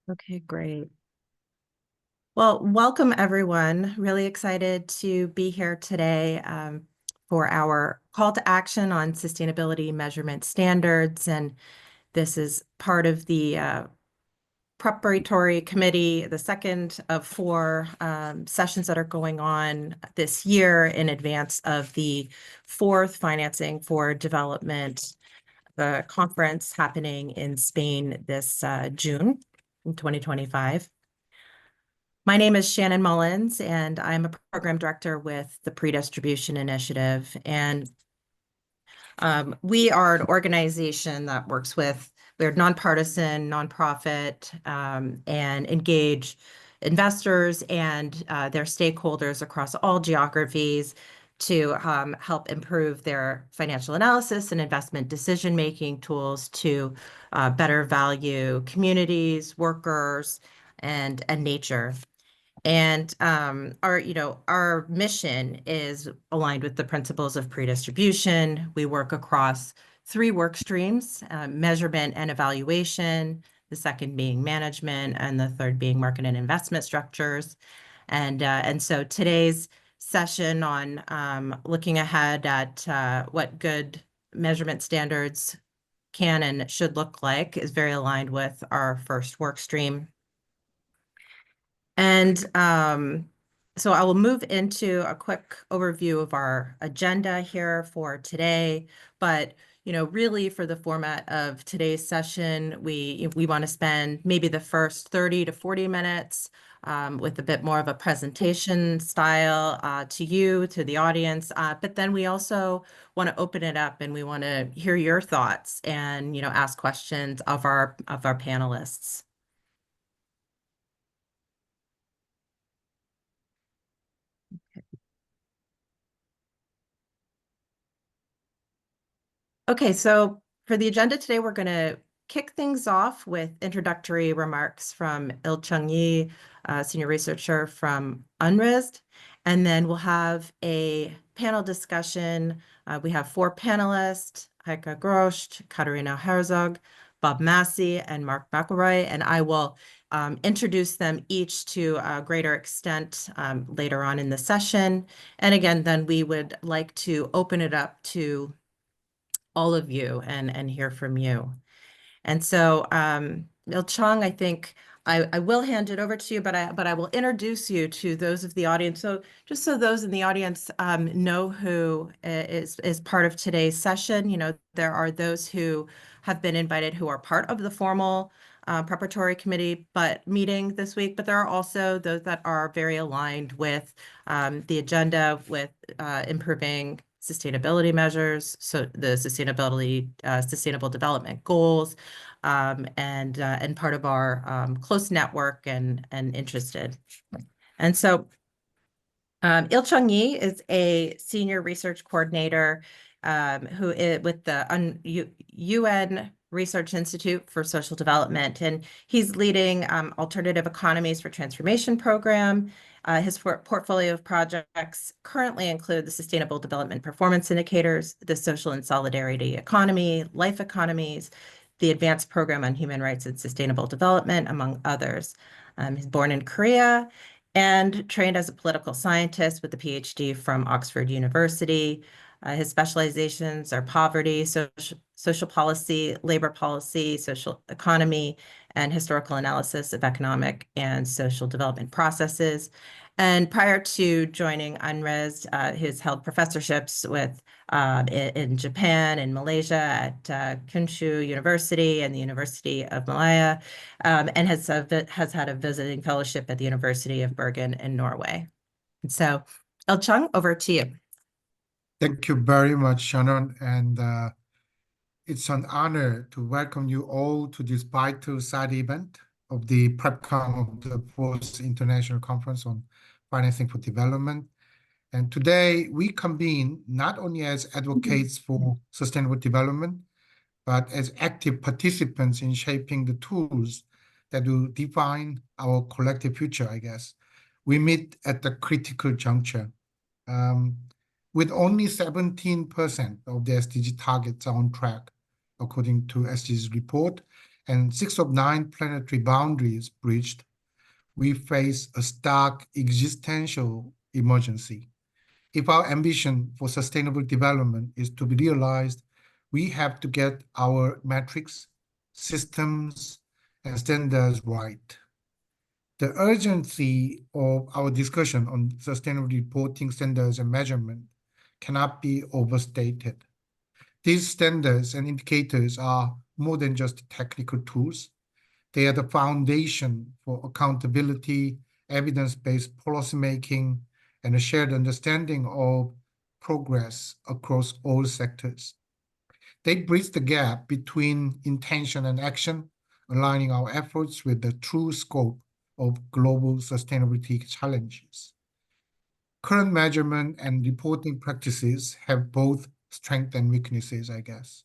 Okay, great. Well, welcome everyone. Really excited to be here today for our call to action on sustainability measurement standards. And this is part of the preparatory committee, the second of four sessions that are going on this year in advance of the fourth Financing for Development, the conference happening in Spain this June in 2025. My name is Shannon Mullins, and I'm a program director with the Predistribution Initiative. And we are an organization that works with, we're nonpartisan, nonprofit, and engage investors and their stakeholders across all geographies to help improve their financial analysis and investment decision-making tools to better value communities, workers, and nature. And our mission is aligned with the principles of predistribution. We work across three work streams: measurement and evaluation, the second being management, and the third being market and investment structures. And so today's session on looking ahead at what good measurement standards can and should look like is very aligned with our first work stream. And so I will move into a quick overview of our agenda here for today. But really for the format of today's session, we want to spend maybe the first 30 to 40 minutes with a bit more of a presentation style to you, to the audience. But then we also want to open it up and we want to hear your thoughts and ask questions of our panelists. Okay, so for the agenda today, we're going to kick things off with introductory remarks from Ilcheong, senior researcher from UNRISD, and then we'll have a panel discussion. We have four panelists: Heike Grosch, Katharina Herzog, Bob Massie, and Mark McElroy, and I will introduce them each to a greater extent later on in the session. And again, then we would like to open it up to all of you and hear from you. And so, Ilcheong, I think I will hand it over to you, but I will introduce you to those of the audience. So just so those in the audience know who is part of today's session, there are those who have been invited who are part of the formal preparatory committee meeting this week, but there are also those that are very aligned with the agenda with improving sustainability measures, so the sustainable development goals, and part of our close network and interested. And so Ilcheong is a senior research coordinator who is with the UN Research Institute for Social Development, and he's leading Alternative Economies for Transformation program. His portfolio of projects currently include the Sustainable Development Performance Indicators, the Social and Solidarity Economy, Life Economies, the Advanced Program on Human Rights and Sustainable Development, among others. He's born in Korea and trained as a political scientist with a PhD from Oxford University. His specializations are poverty, social policy, labor policy, social economy, and historical analysis of economic and social development processes. And prior to joining UNRISD, he's held professorships in Japan and Malaysia at Kunshu University and the University of Malaya, and has had a visiting fellowship at the University of Bergen in Norway. And so, Ilcheong, over to you. Thank you very much, Shannon, and it's an honor to welcome you all to this vital side event of the PrepCon of the Fourth International Conference on Financing for Development. And today we convene not only as advocates for sustainable development, but as active participants in shaping the tools that will define our collective future, I guess. We meet at the critical juncture. With only 17% of the SDG targets on track, according to SDGs report, and 6 of 9 planetary boundaries breached, we face a stark existential emergency. If our ambition for sustainable development is to be realized, we have to get our metrics, systems, and standards right. The urgency of our discussion on sustainable reporting standards and measurement cannot be overstated. These standards and indicators are more than just technical tools. They are the foundation for accountability, evidence-based policymaking, and a shared understanding of progress across all sectors. They bridge the gap between intention and action, aligning our efforts with the true scope of global sustainability challenges. Current measurement and reporting practices have both strengths and weaknesses, I guess.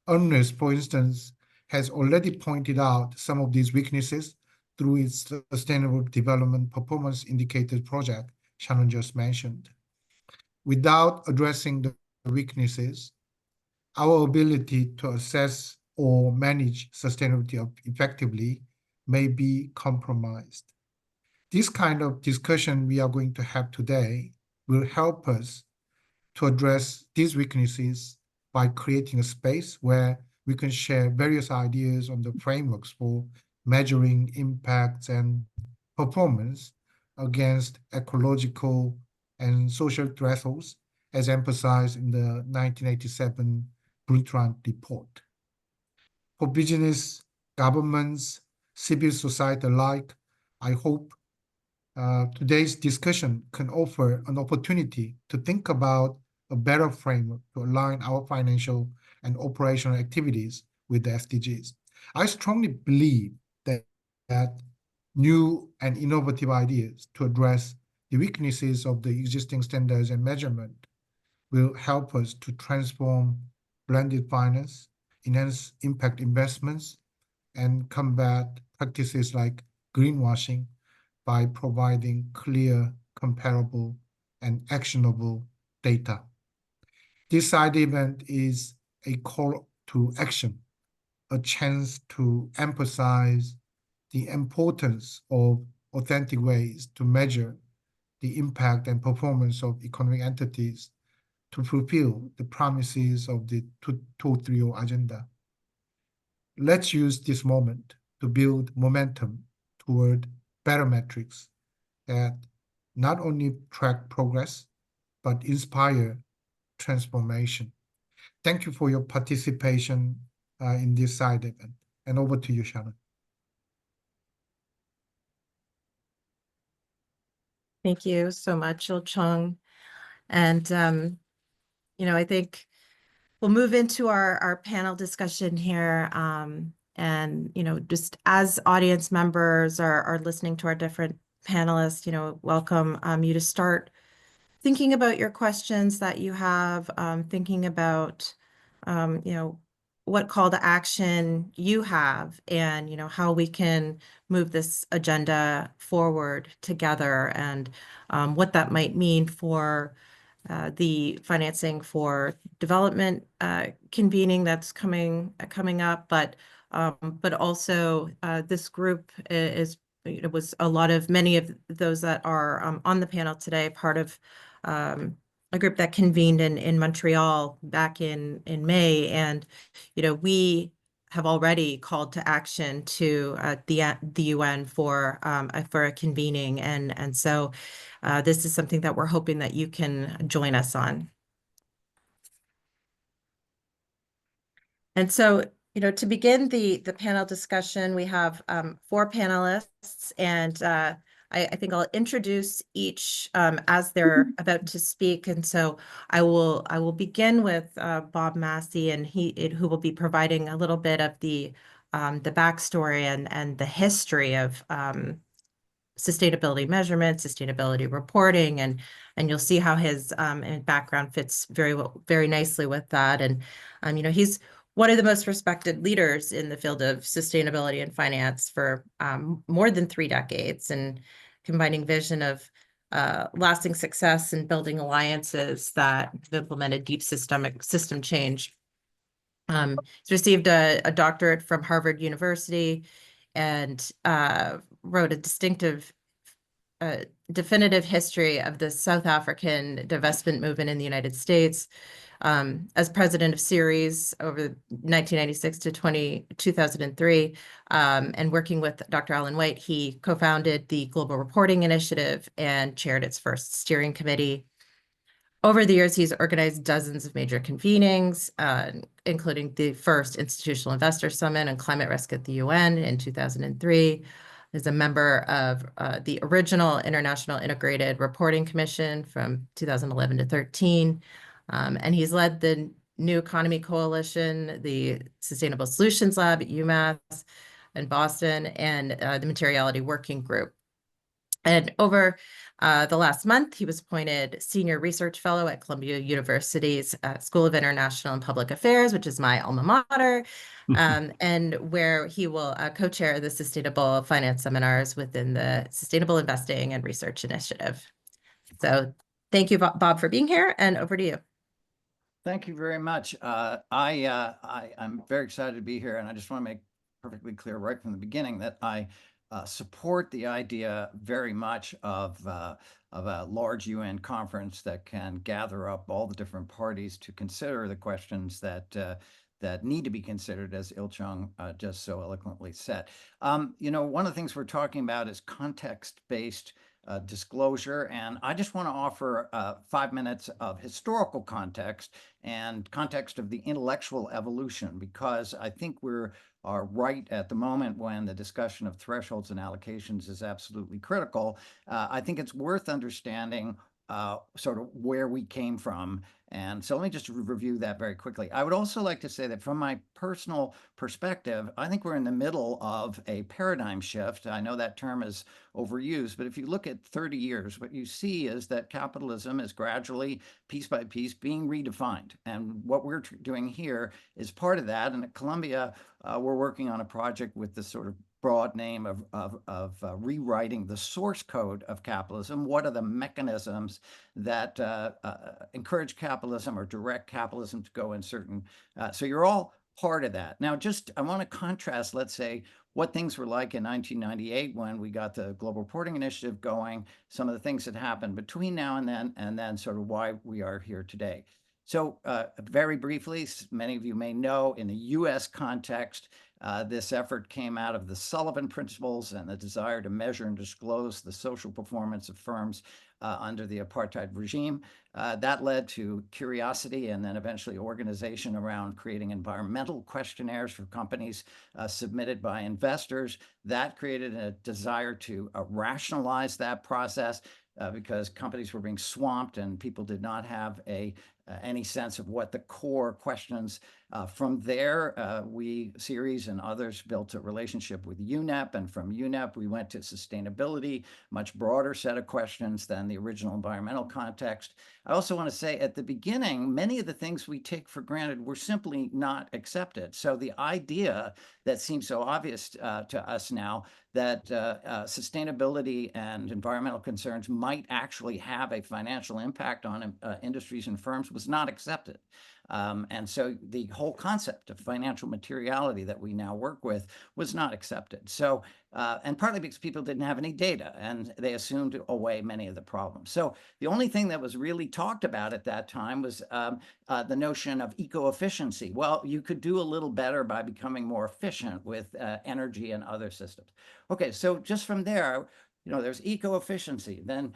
UNRISD, for instance, has already pointed out some of these weaknesses through its Sustainable Development Performance Indicators project Shannon just mentioned. Without addressing the weaknesses, our ability to assess or manage sustainability effectively may be compromised. This kind of discussion we are going to have today will help us to address these weaknesses by creating a space where we can share various ideas on the frameworks for measuring impacts and performance against ecological and social thresholds, as emphasized in the 1987 Brundtland report. For business, governments, civil society alike, I hope today's discussion can offer an opportunity to think about a better framework to align our financial and operational activities with the SDGs. I strongly believe that new and innovative ideas to address the weaknesses of the existing standards and measurement will help us to transform blended finance, enhance impact investments, and combat practices like greenwashing by providing clear, comparable, and actionable data. This side event is a call to action, a chance to emphasize the importance of authentic ways to measure the impact and performance of economic entities to fulfill the promises of the 230 agenda. Let's use this moment to build momentum toward better metrics that not only track progress, but inspire transformation. Thank you for your participation in this side event. And over to you, Shannon. Thank you so much, Ilcheong. And, I think we'll move into our panel discussion here. And, just as audience members are listening to our different panelists, welcome you to start thinking about your questions that you have, thinking about, what call to action you have and, how we can move this agenda forward together and what that might mean for the financing for development convening that's coming up, but also this group was many of those that are on the panel today, part of a group that convened in Montreal back in May, and we have already called to action to the UN for a convening, and so this is something that we're hoping that you can join us on. And so, to begin the panel discussion, we have 4 panelists, and I think I'll introduce each as they're about to speak. And so I will begin with Bob Massie, and who will be providing a little bit of the backstory and the history of sustainability measurement, sustainability reporting, and you'll see how his background fits very nicely with that. And he's one of the most respected leaders in the field of sustainability and finance for more than 3 decades, and combining vision of lasting success and building alliances that have implemented deep system change. He's received a doctorate from Harvard University and wrote a definitive history of the South African divestment movement in the United States. As president of Ceres over 1996 to 2003, and working with Dr. Alan White, he co-founded the Global Reporting Initiative and chaired its first steering committee. Over the years, he's organized dozens of major convenings, including the first Institutional Investor Summit on climate risk at the UN in 2003. Is a member of the original International Integrated Reporting Commission from 2011 to 13. And he's led the New Economy Coalition, the Sustainable Solutions Lab at UMass in Boston, and the Materiality Working Group. And over the last month, he was appointed Senior Research Fellow at Columbia University's School of International and Public Affairs, which is my alma mater, and where he will co-chair the Sustainable Finance Seminars within the Sustainable Investing and Research Initiative. So thank you, Bob, for being here, and over to you. Thank you very much. I'm very excited to be here, and I just want to make perfectly clear right from the beginning that I support the idea very much of a large UN conference that can gather up all the different parties to consider the questions that need to be considered, as Ilcheong just so eloquently said. You know, one of the things we're talking about is context-based disclosure, and I just want to offer 5 minutes of historical context and context of the intellectual evolution, because I think we're right at the moment when the discussion of thresholds and allocations is absolutely critical. I think it's worth understanding sort of where we came from. And so let me just review that very quickly. I would also like to say that from my personal perspective, I think we're in the middle of a paradigm shift. I know that term is overused, but if you look at 30 years, what you see is that capitalism is gradually, piece by piece, being redefined. And what we're doing here is part of that. And at Columbia, we're working on a project with this sort of broad name of rewriting the source code of capitalism. What are the mechanisms that encourage capitalism or direct capitalism to go in certain, so you're all part of that. Now, I want to contrast, let's say, what things were like in 1998 when we got the Global Reporting Initiative going, some of the things that happened between now and then sort of why we are here today. So very briefly, many of you may know, in the US context, this effort came out of the Sullivan Principles and the desire to measure and disclose the social performance of firms under the apartheid regime. That led to curiosity and then eventually organization around creating environmental questionnaires for companies submitted by investors. That created a desire to rationalize that process because companies were being swamped and people did not have any sense of what the core questions. From there, we, Ceres and others, built a relationship with UNEP, and from UNEP, we went to sustainability, much broader set of questions than the original environmental context. I also want to say at the beginning, many of the things we take for granted were simply not accepted. So the idea that seems so obvious to us now that sustainability and environmental concerns might actually have a financial impact on industries and firms was not accepted. And so the whole concept of financial materiality that we now work with was not accepted. So, and partly because people didn't have any data and they assumed away many of the problems. So the only thing that was really talked about at that time was the notion of eco-efficiency. Well, you could do a little better by becoming more efficient with energy and other systems. Okay, so just from there, you know, there's eco-efficiency. Then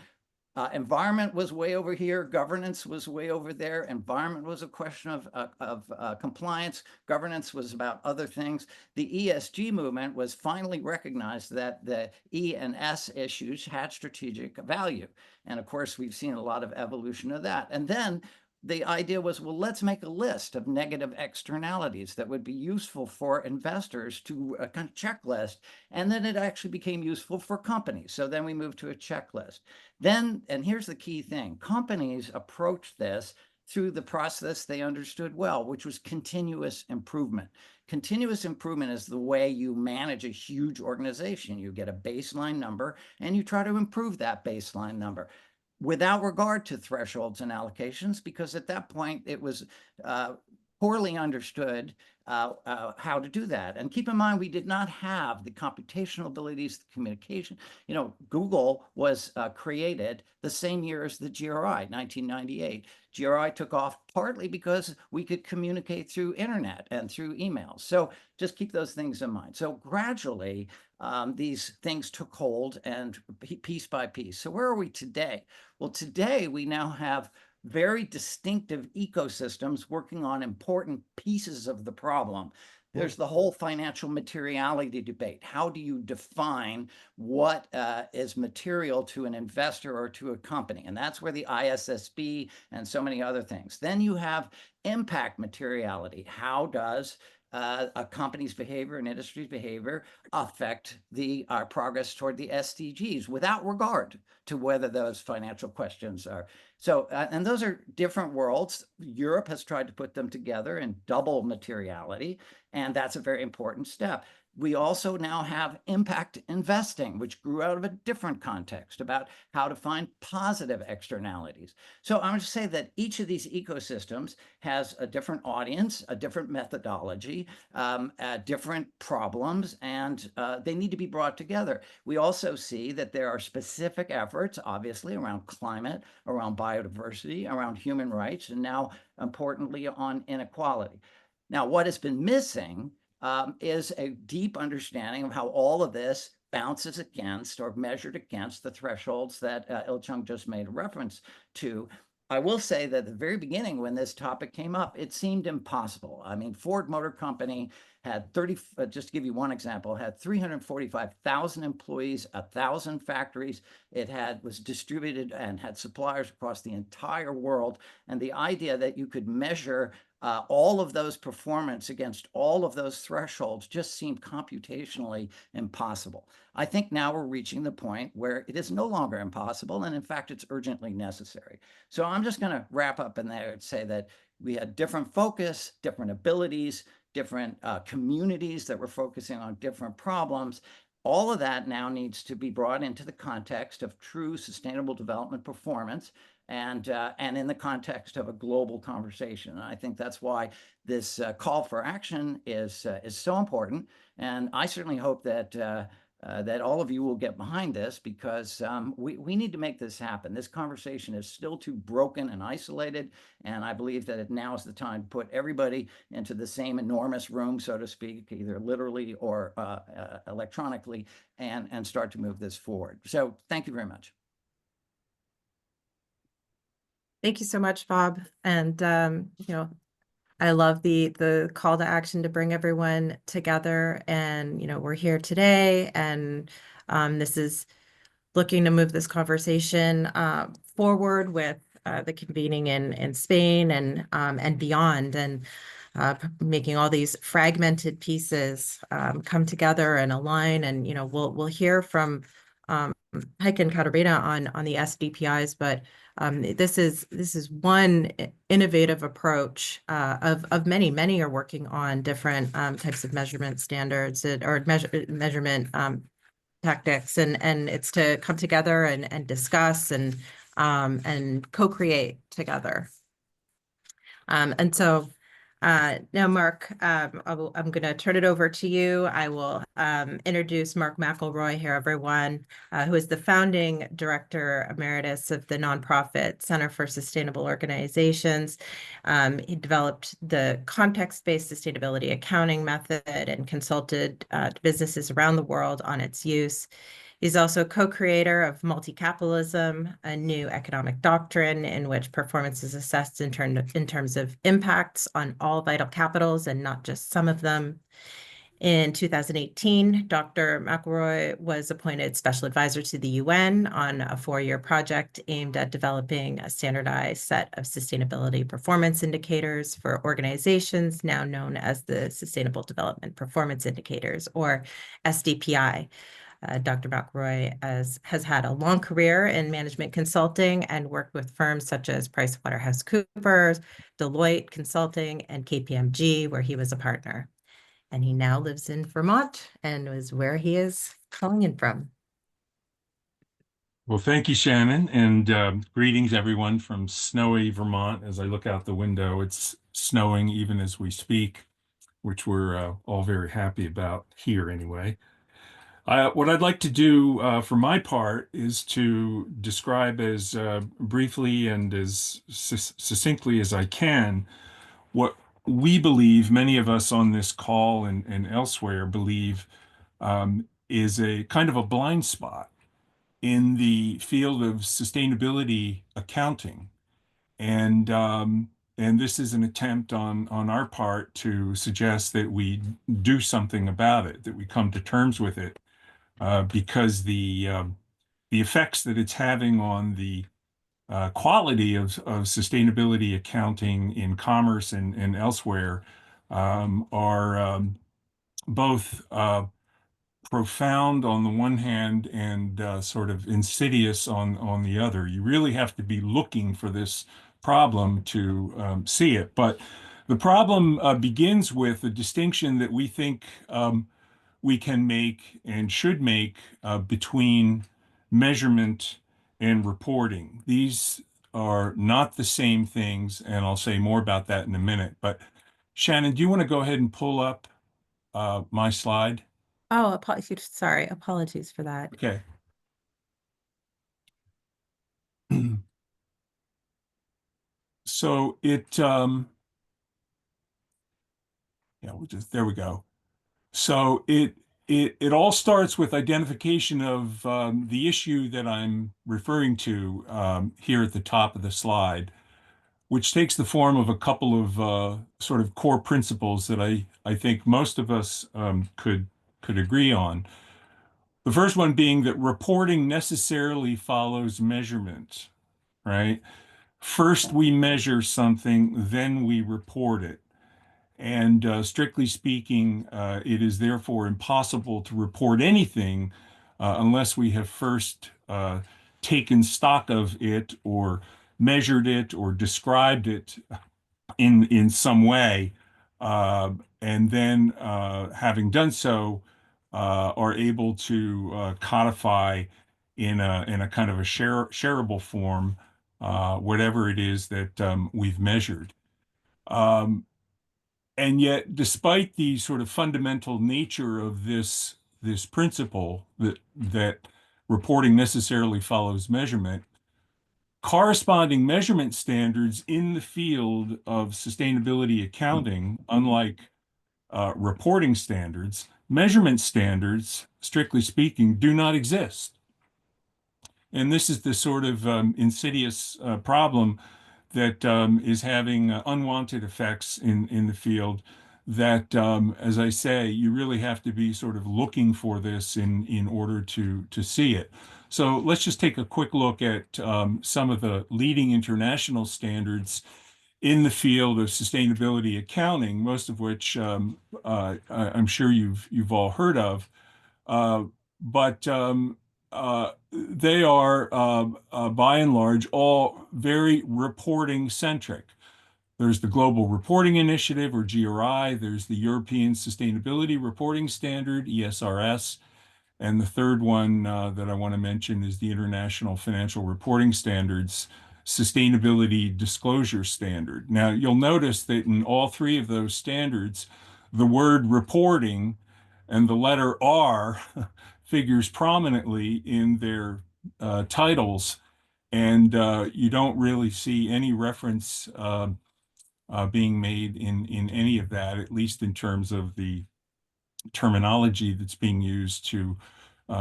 environment was way over here. Governance was way over there. Environment was a question of compliance. Governance was about other things. The ESG movement was finally recognized that the E and S issues had strategic value. And of course, we've seen a lot of evolution of that. And then the idea was, well, let's make a list of negative externalities that would be useful for investors to a kind of checklist. And then it actually became useful for companies. So then we moved to a checklist. Then, and here's the key thing, companies approached this through the process they understood well, which was continuous improvement. Continuous improvement is the way you manage a huge organization. You get a baseline number and you try to improve that baseline number, without regard to thresholds and allocations, because at that point it was poorly understood how to do that. And keep in mind, we did not have the computational abilities, the communication. You know, Google was created the same year as the GRI, 1998. GRI took off partly because we could communicate through internet and through emails. So just keep those things in mind. So gradually, these things took hold, and piece by piece. So where are we today? Well, today we now have very distinctive ecosystems working on important pieces of the problem. There's the whole financial materiality debate. How do you define what is material to an investor or to a company? And that's where the ISSB and so many other things. Then you have impact materiality. How does a company's behavior and industry's behavior affect our progress toward the SDGs without regard to whether those financial questions are. So, and those are different worlds. Europe has tried to put them together in double materiality, and that's a very important step. We also now have impact investing, which grew out of a different context about how to find positive externalities. So I'm going to say that each of these ecosystems has a different audience, a different methodology, different problems, and they need to be brought together. We also see that there are specific efforts, obviously, around climate, around biodiversity, around human rights, and now, importantly, on inequality. Now, what has been missing is a deep understanding of how all of this bounces against or measured against the thresholds that Ilcheong just made a reference to. I will say that at the very beginning, when this topic came up, it seemed impossible. I mean, Ford Motor Company had just to give you one example, had 345,000 employees, 1,000 factories. It was distributed and had suppliers across the entire world. And the idea that you could measure all of those performance against all of those thresholds just seemed computationally impossible. I think now we're reaching the point where it is no longer impossible, and in fact, it's urgently necessary. So I'm just going to wrap up in there and say that we had different focus, different abilities, different communities that were focusing on different problems. All of that now needs to be brought into the context of true sustainable development performance, and in the context of a global conversation. And I think that's why this call for action is so important. And I certainly hope that that all of you will get behind this, because we need to make this happen. This conversation is still too broken and isolated, and I believe that now is the time to put everybody into the same enormous room, so to speak, either literally or electronically, and start to move this forward. So thank you very much. Thank you so much, Bob. And you know, I love the call to action to bring everyone together. And you know, we're here today, and this is looking to move this conversation forward with the convening in Spain and beyond, and making all these fragmented pieces come together and align. And you know, we'll hear from Heike and Katharina on the SDPIs, but this is one innovative approach of many. Many are working on different types of measurement standards or measurement tactics, and it's to come together and discuss and co-create together. And so now, Mark, I'm going to turn it over to you. I will introduce Mark McElroy here, everyone, who is the founding director emeritus of the nonprofit Center for Sustainable Organizations. He developed the context-based sustainability accounting method and consulted businesses around the world on its use. He's also co-creator of Multi-Capitalism, a new economic doctrine in which performance is assessed in terms of impacts on all vital capitals and not just some of them. In 2018, Dr. McElroy was appointed special advisor to the UN on a 4-year project aimed at developing a standardized set of sustainability performance indicators for organizations, now known as the Sustainable Development Performance Indicators, or SDPI. Dr. McElroy has had a long career in management consulting and worked with firms such as PricewaterhouseCoopers, Deloitte Consulting, and KPMG, where he was a partner. And he now lives in Vermont and is where he is calling in from. Well, thank you, Shannon, and greetings everyone from snowy Vermont. As I look out the window, it's snowing even as we speak, which we're all very happy about here anyway. What I'd like to do for my part is to describe as briefly and as succinctly as I can what we believe, many of us on this call and elsewhere believe, is a kind of a blind spot in the field of sustainability accounting. And this is an attempt on our part to suggest that we do something about it, that we come to terms with it, because the effects that it's having on the quality of sustainability accounting in commerce and elsewhere are both profound on the one hand and sort of insidious on the other. You really have to be looking for this problem to see it. But the problem begins with a distinction that we think we can make and should make between measurement and reporting. These are not the same things, and I'll say more about that in a minute. But Shannon, do you want to go ahead and pull up my slide? Oh, sorry, apologies for that. Okay. So there we go. So it all starts with identification of the issue that I'm referring to here at the top of the slide, which takes the form of a couple of sort of core principles that I think most of us could agree on. The first one being that reporting necessarily follows measurement, right? First, we measure something, then we report it. And strictly speaking, it is therefore impossible to report anything unless we have first taken stock of it or measured it or described it in some way, and then having done so, are able to codify in a kind of a shareable form whatever it is that we've measured. And yet, despite the sort of fundamental nature of this principle that reporting necessarily follows measurement, corresponding measurement standards in the field of sustainability accounting, unlike reporting standards, measurement standards, strictly speaking, do not exist. And this is the sort of insidious problem that is having unwanted effects in the field that, as I say, you really have to be sort of looking for this in order to see it. So let's just take a quick look at some of the leading international standards in the field of sustainability accounting, most of which I'm sure you've all heard of. But they are, by and large, all very reporting centric. There's the Global Reporting Initiative, or GRI. There's the European Sustainability Reporting Standard, ESRS. And the third one that I want to mention is the International Financial Reporting Standards Sustainability Disclosure Standard. Now, you'll notice that in all three of those standards, the word reporting and the letter R figures prominently in their titles, and you don't really see any reference being made in any of that, at least in terms of the terminology that's being used to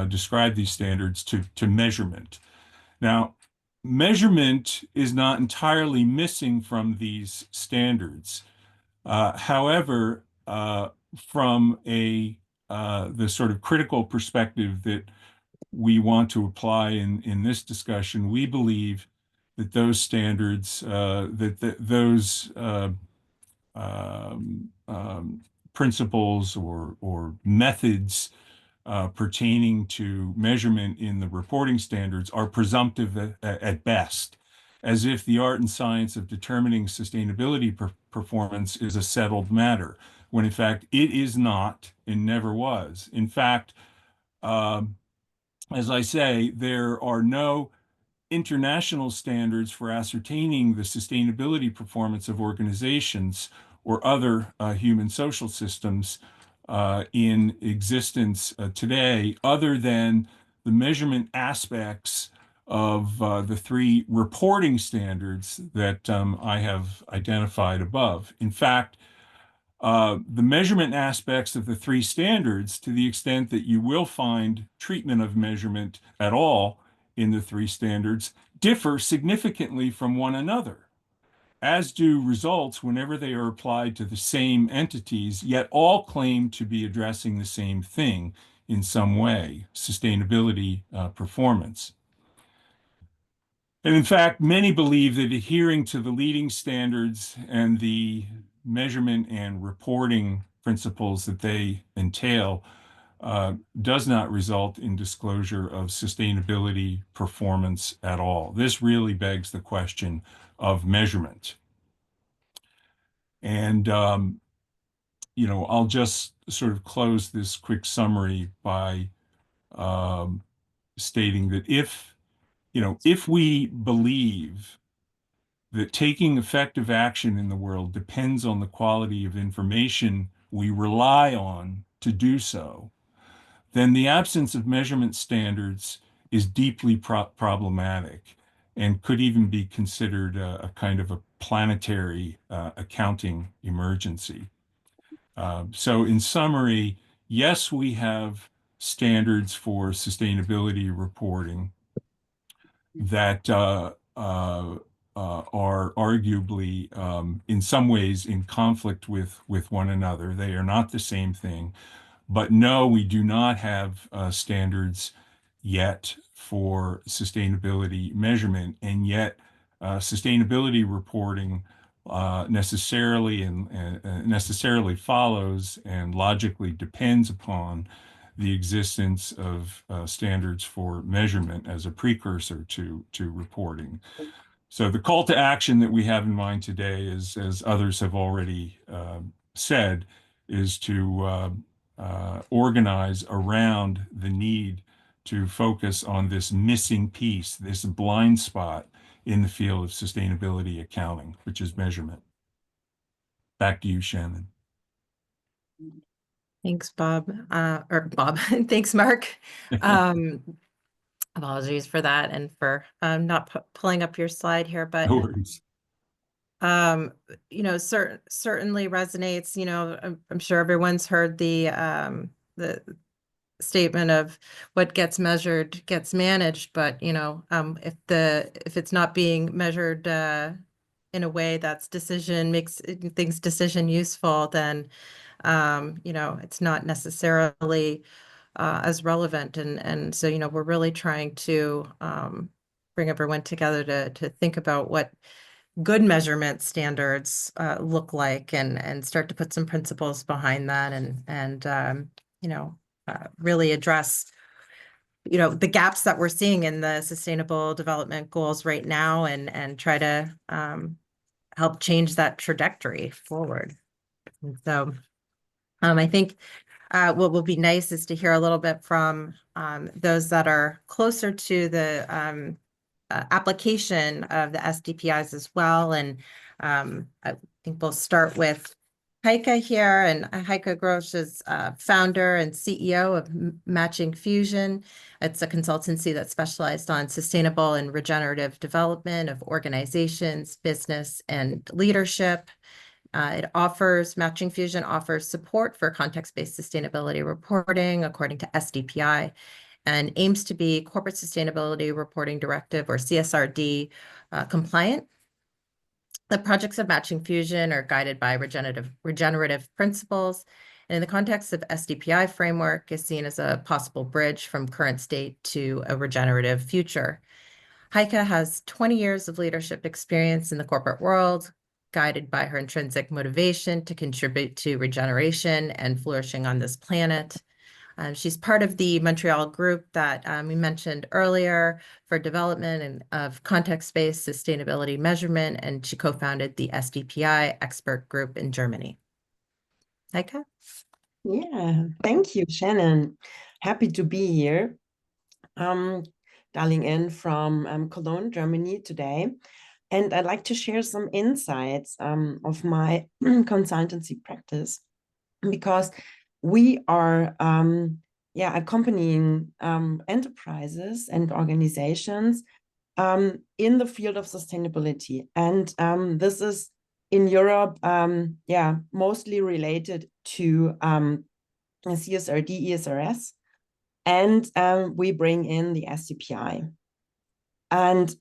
describe these standards to measurement. Now, measurement is not entirely missing from these standards. However, from the sort of critical perspective that we want to apply in this discussion, we believe that those standards, those principles or methods pertaining to measurement in the reporting standards are presumptive at best, as if the art and science of determining sustainability performance is a settled matter, when in fact it is not and never was. In fact, as I say, there are no international standards for ascertaining the sustainability performance of organizations or other human social systems in existence today, other than the measurement aspects of the three reporting standards that I have identified above. In fact, the measurement aspects of the three standards, to the extent that you will find treatment of measurement at all in the three standards, differ significantly from one another, as do results whenever they are applied to the same entities, yet all claim to be addressing the same thing in some way, sustainability performance. And in fact, many believe that adhering to the leading standards and the measurement and reporting principles that they entail does not result in disclosure of sustainability performance at all. This really begs the question of measurement. And, you know, I'll just sort of close this quick summary by stating that if we believe that taking effective action in the world depends on the quality of information we rely on to do so, then the absence of measurement standards is deeply problematic and could even be considered a kind of a planetary accounting emergency. So in summary, yes, we have standards for sustainability reporting that are arguably in some ways in conflict with one another. They are not the same thing. But no, we do not have standards yet for sustainability measurement, and yet sustainability reporting necessarily follows and logically depends upon the existence of standards for measurement as a precursor to reporting. So the call to action that we have in mind today is, as others have already said, is to organize around the need to focus on this missing piece, this blind spot in the field of sustainability accounting, which is measurement. Back to you, Shannon. Thanks, Bob. Thanks, Mark. Apologies for that and for not pulling up your slide here, but No worries. You know, certainly resonates. You know, I'm sure everyone's heard the statement of what gets measured gets managed, but you know, if it's not being measured in a way that's makes things decision useful, then you know, it's not necessarily as relevant. And so, you know, we're really trying to bring everyone together to think about what good measurement standards look like, and start to put some principles behind that, and you know, really address, you know, the gaps that we're seeing in the Sustainable Development Goals right now, and try to help change that trajectory forward. And so I think what will be nice is to hear a little bit from those that are closer to the application of the SDPIs as well. And I think we'll start with Heike here. And Heike Grosch is founder and CEO of Matching Fusion. It's a consultancy that specialized on sustainable and regenerative development of organizations, business, and leadership. Matching Fusion offers support for context-based sustainability reporting according to SDPI, and aims to be Corporate Sustainability Reporting Directive, or CSRD, compliant. The projects of Matching Fusion are guided by regenerative principles, and in the context of SDPI framework is seen as a possible bridge from current state to a regenerative future. Heike has 20 years of leadership experience in the corporate world, guided by her intrinsic motivation to contribute to regeneration and flourishing on this planet. She's part of the Montreal group that we mentioned earlier for development of context-based sustainability measurement, and she co-founded the SDPI expert group in Germany. Heike? Yeah, thank you, Shannon. Happy to be here. dialing in from Cologne, Germany today. And I'd like to share some insights of my consultancy practice, because we are accompanying enterprises and organizations in the field of sustainability. And this is in Europe, mostly related to CSRD, ESRS, and we bring in the SDPI. And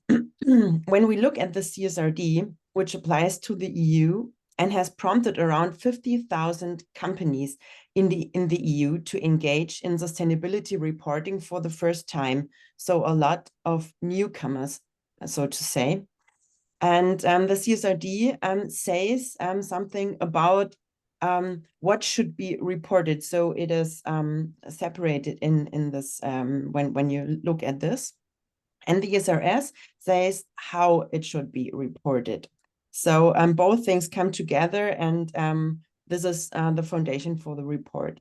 when we look at the CSRD, which applies to the EU and has prompted around 50,000 companies in the EU to engage in sustainability reporting for the first time, so a lot of newcomers, so to say. And the CSRD says something about what should be reported. So it is separated in this when you look at this. And the ESRS says how it should be reported. So both things come together, and this is the foundation for the report.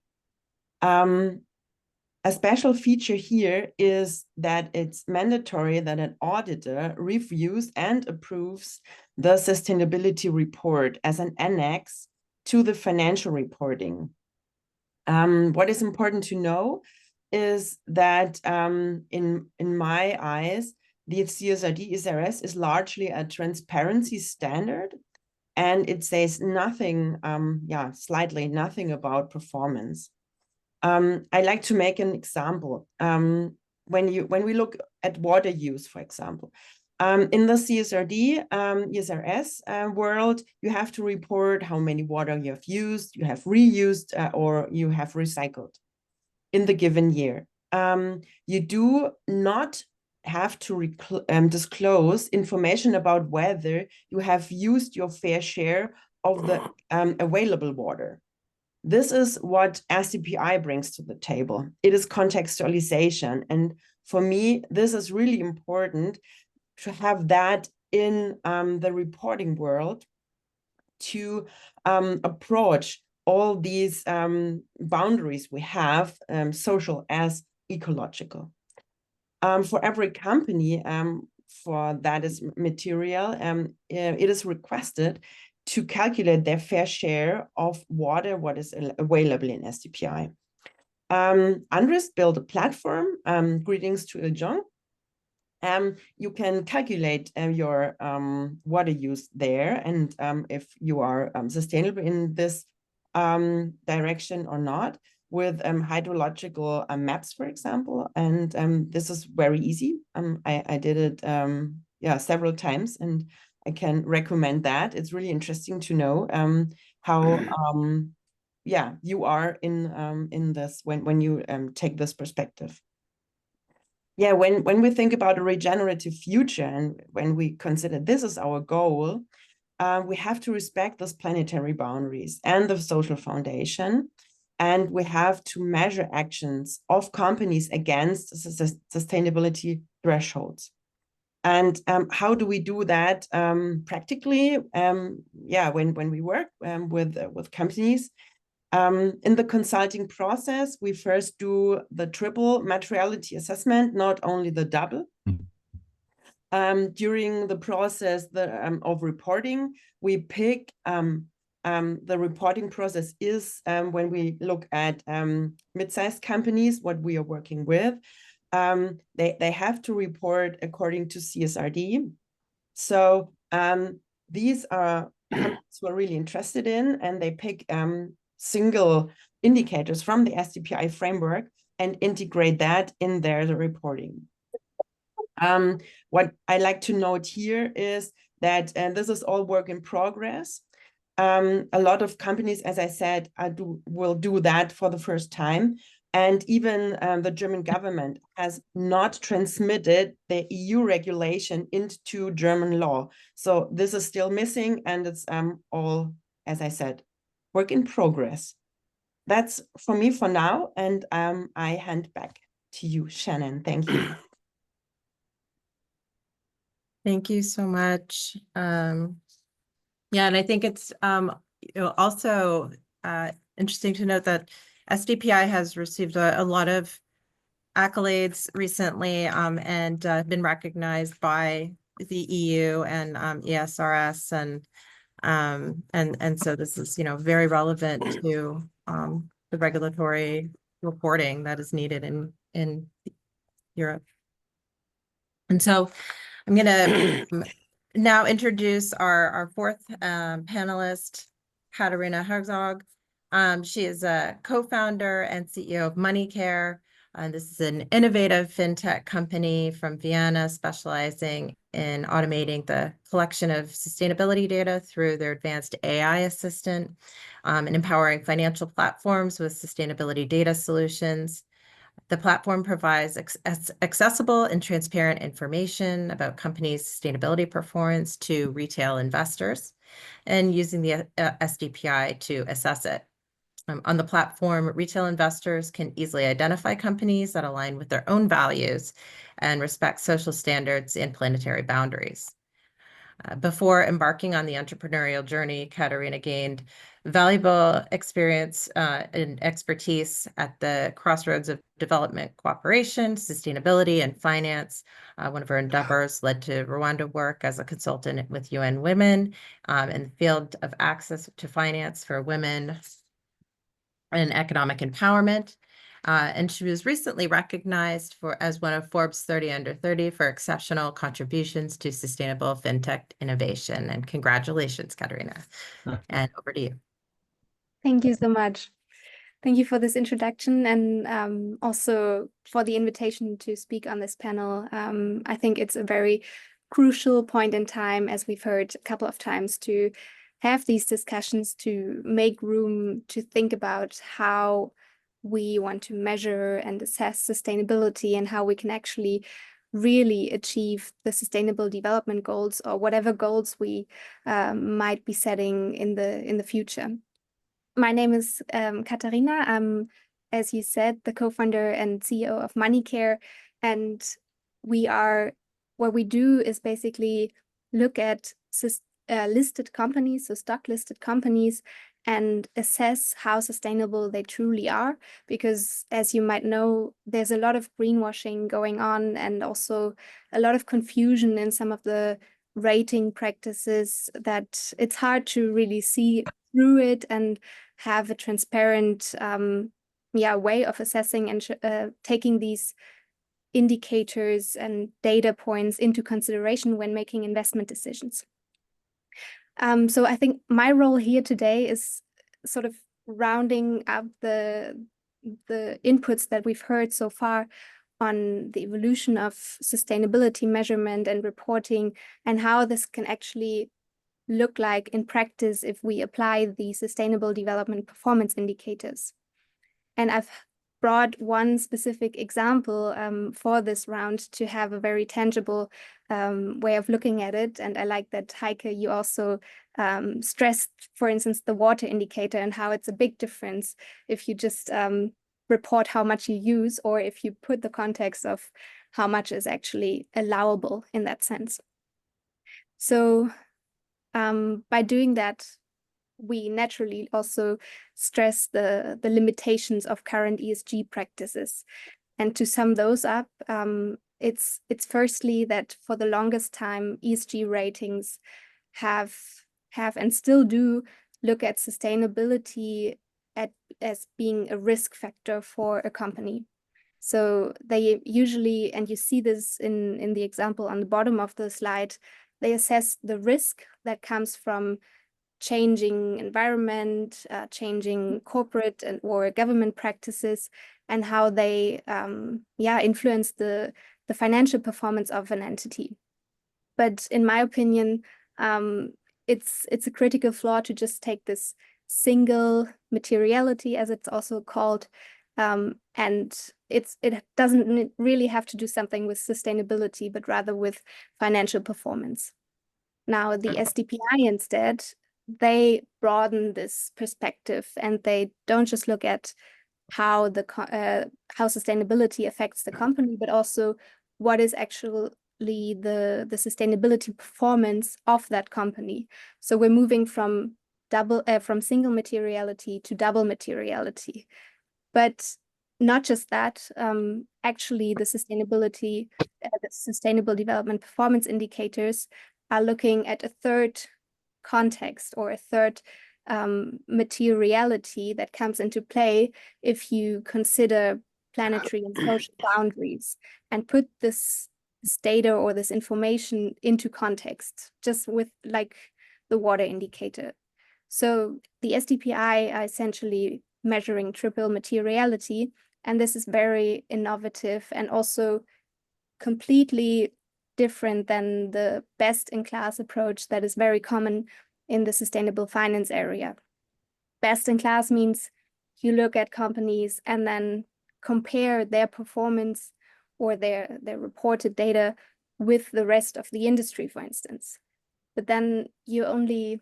A special feature here is that it's mandatory that an auditor reviews and approves the sustainability report as an annex to the financial reporting. What is important to know is that in my eyes, the CSRD ESRS is largely a transparency standard, and it says nothing, slightly nothing about performance. I like to make an example. When we look at water use, for example, in the CSRD ESRS world, you have to report how many water you have used, you have reused, or you have recycled in the given year. You do not have to disclose information about whether you have used your fair share of the available water. This is what SDPI brings to the table. It is contextualization. And for me, this is really important to have that in the reporting world to approach all these boundaries we have, social as ecological. For every company, for that is material, it is requested to calculate their fair share of water, what is available in SDPI. UNRISD built a platform, greetings to Ilcheong. You can calculate your water use there, and if you are sustainable in this direction or not, with hydrological maps, for example. And this is very easy. I did it several times, and I can recommend that. It's really interesting to know how you are in this when you take this perspective. Yeah, when we think about a regenerative future, and when we consider this is our goal, we have to respect those planetary boundaries and the social foundation. And we have to measure actions of companies against sustainability thresholds. And how do we do that practically? When we work with companies, in the consulting process, we first do the triple materiality assessment, not only the double. During the process of reporting, we pick the reporting process is when we look at mid-sized companies, what we are working with. They have to report according to CSRD. So these are companies who are really interested in, and they pick single indicators from the SDPI framework and integrate that in their reporting. What I like to note here is that this is all work in progress. A lot of companies, as I said, will do that for the first time. And even the German government has not transmitted the EU regulation into German law. So this is still missing, and it's all, as I said, work in progress. That's for me for now, and I hand back to you, Shannon. Thank you. Thank you so much. And I think it's also interesting to note that SDPI has received a lot of accolades recently and been recognized by the EU and ESRS and so this is, you know, very relevant to the regulatory reporting that is needed in Europe. And so I'm going to now introduce our fourth panelist, Katharina Herzog. She is a co-founder and CEO of MoneyCare. This is an innovative fintech company from Vienna specializing in automating the collection of sustainability data through their advanced AI assistant and empowering financial platforms with sustainability data solutions. The platform provides accessible and transparent information about companies' sustainability performance to retail investors and using the SDPI to assess it. On the platform, retail investors can easily identify companies that align with their own values and respect social standards and planetary boundaries. Before embarking on the entrepreneurial journey, Katharina gained valuable experience and expertise at the crossroads of development cooperation, sustainability, and finance. One of her endeavors led to Rwanda work as a consultant with UN Women in the field of access to finance for women and economic empowerment. And she was recently recognized as one of Forbes 30 Under 30 for exceptional contributions to sustainable fintech innovation. And congratulations, Katharina. And over to you. Thank you so much. Thank you for this introduction and also for the invitation to speak on this panel. I think it's a very crucial point in time, as we've heard a couple of times, to have these discussions, to make room to think about how we want to measure and assess sustainability and how we can actually really achieve the sustainable development goals or whatever goals we might be setting in the future. My name is Katharina. I'm, as you said, the co-founder and CEO of MoneyCare, and what we do is basically look at listed companies, so stock listed companies, and assess how sustainable they truly are. Because as you might know, there's a lot of greenwashing going on and also a lot of confusion in some of the rating practices that it's hard to really see through it and have a transparent way of assessing and taking these indicators and data points into consideration when making investment decisions. So I think my role here today is sort of rounding up the inputs that we've heard so far on the evolution of sustainability measurement and reporting and how this can actually look like in practice if we apply the Sustainable Development Performance Indicators. And I've brought one specific example for this round to have a very tangible way of looking at it. And I like that, Heike, you also stressed, for instance, the water indicator and how it's a big difference if you just report how much you use or if you put the context of how much is actually allowable in that sense. So by doing that, we naturally also stress the limitations of current ESG practices. And to sum those up, it's firstly that for the longest time, ESG ratings have and still do look at sustainability as being a risk factor for a company. So they usually, and you see this in the example on the bottom of the slide, they assess the risk that comes from changing environment, changing corporate and or government practices, and how they influence the financial performance of an entity. But in my opinion, it's a critical flaw to just take this single materiality, as it's also called, and it doesn't really have to do something with sustainability, but rather with financial performance. Now, the SDPI instead, they broaden this perspective and they don't just look at how sustainability affects the company, but also what is actually the sustainability performance of that company. So we're moving from single materiality to double materiality. But not just that, actually the sustainable development performance indicators are looking at a third context or a third materiality that comes into play if you consider planetary and social boundaries and put this data or this information into context, just with like the water indicator. So the SDPI are essentially measuring triple materiality, and this is very innovative and also completely different than the best-in-class approach that is very common in the sustainable finance area. Best-in-class means you look at companies and then compare their performance or their reported data with the rest of the industry, for instance. But then you only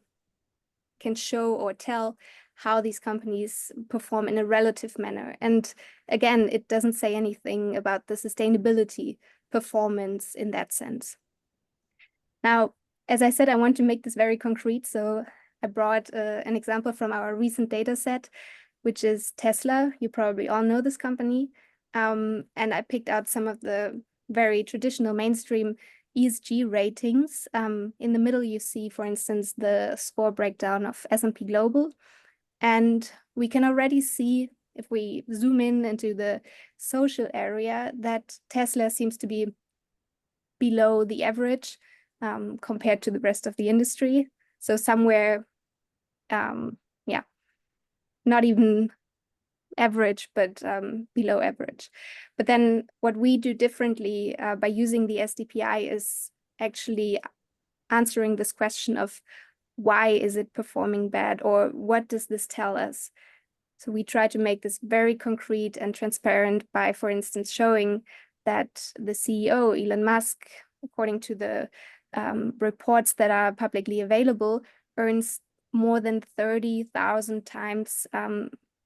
can show or tell how these companies perform in a relative manner. And again, it doesn't say anything about the sustainability performance in that sense. Now, as I said, I want to make this very concrete. So I brought an example from our recent data set, which is Tesla. You probably all know this company. And I picked out some of the very traditional mainstream ESG ratings. In the middle, you see, for instance, the score breakdown of S&P Global. And we can already see, if we zoom in into the social area, that Tesla seems to be below the average compared to the rest of the industry. So somewhere, yeah, not even average, but below average. But then what we do differently by using the SDPI is actually answering this question of why is it performing bad, or what does this tell us? So we try to make this very concrete and transparent by, for instance, showing that the CEO, Elon Musk, according to the reports that are publicly available, earns more than 30,000 times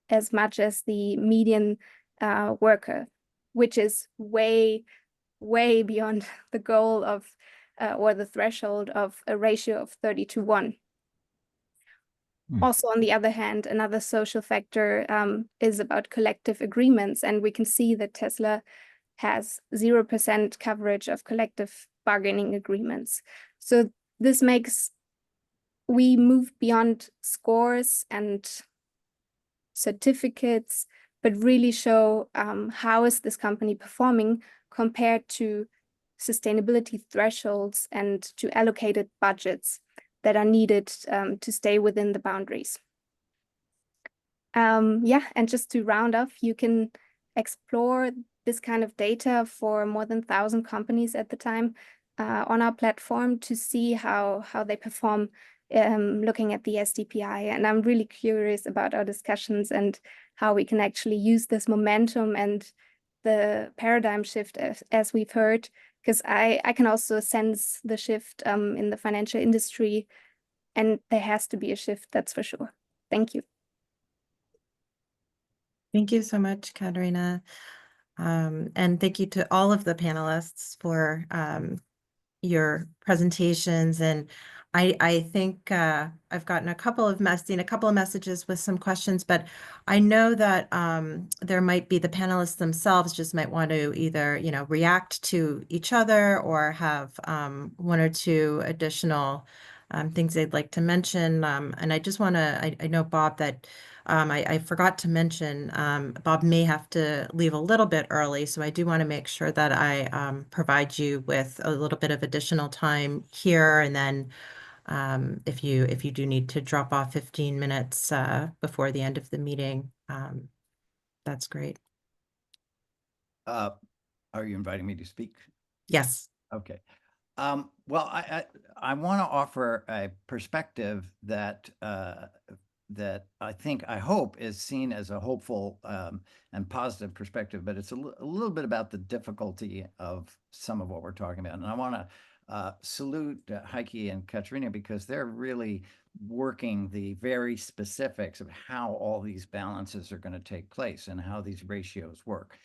as much as the median worker, which is way, way beyond the goal of or the threshold of a ratio of 30:1. Also, on the other hand, another social factor is about collective agreements. And we can see that Tesla has 0% coverage of collective bargaining agreements. So this makes, we move beyond scores and certificates, but really show how is this company performing compared to sustainability thresholds and to allocated budgets that are needed to stay within the boundaries. Yeah, and just to round off, you can explore this kind of data for more than 1,000 companies at the time on our platform to see how they perform looking at the SDPI. And I'm really curious about our discussions and how we can actually use this momentum and the paradigm shift as we've heard, because I can also sense the shift in the financial industry, and there has to be a shift, that's for sure. Thank you. Thank you so much, Katharina. And thank you to all of the panelists for your presentations. And I think I've gotten a couple of messages with some questions, but I know that there might be the panelists themselves just might want to either, react to each other or have one or two additional things they'd like to mention. And I just want to, I know, Bob, that I forgot to mention, Bob may have to leave a little bit early, so I do want to make sure that I provide you with a little bit of additional time here, and then if you do need to drop off 15 minutes before the end of the meeting, that's great. Are you inviting me to speak? Yes. Okay. Well, I want to offer a perspective that that I hope is seen as a hopeful and positive perspective, but it's a little bit about the difficulty of some of what we're talking about. And I want to salute Heike and Katharina, because they're really working the very specifics of how all these balances are going to take place and how these ratios work.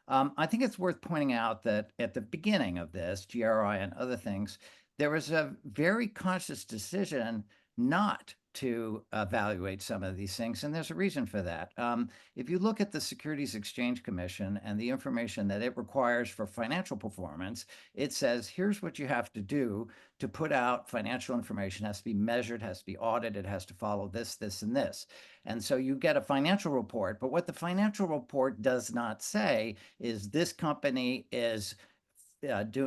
I think it's worth pointing out that at the beginning of this, GRI and other things, there was a very conscious decision not to evaluate some of these things, and there's a reason for that. If you look at the Securities Exchange Commission and the information that it requires for financial performance, it says, here's what you have to do to put out financial information. It has to be measured, has to be audited, has to follow this, this, and this. And so you get a financial report, but what the financial report does not say is this company is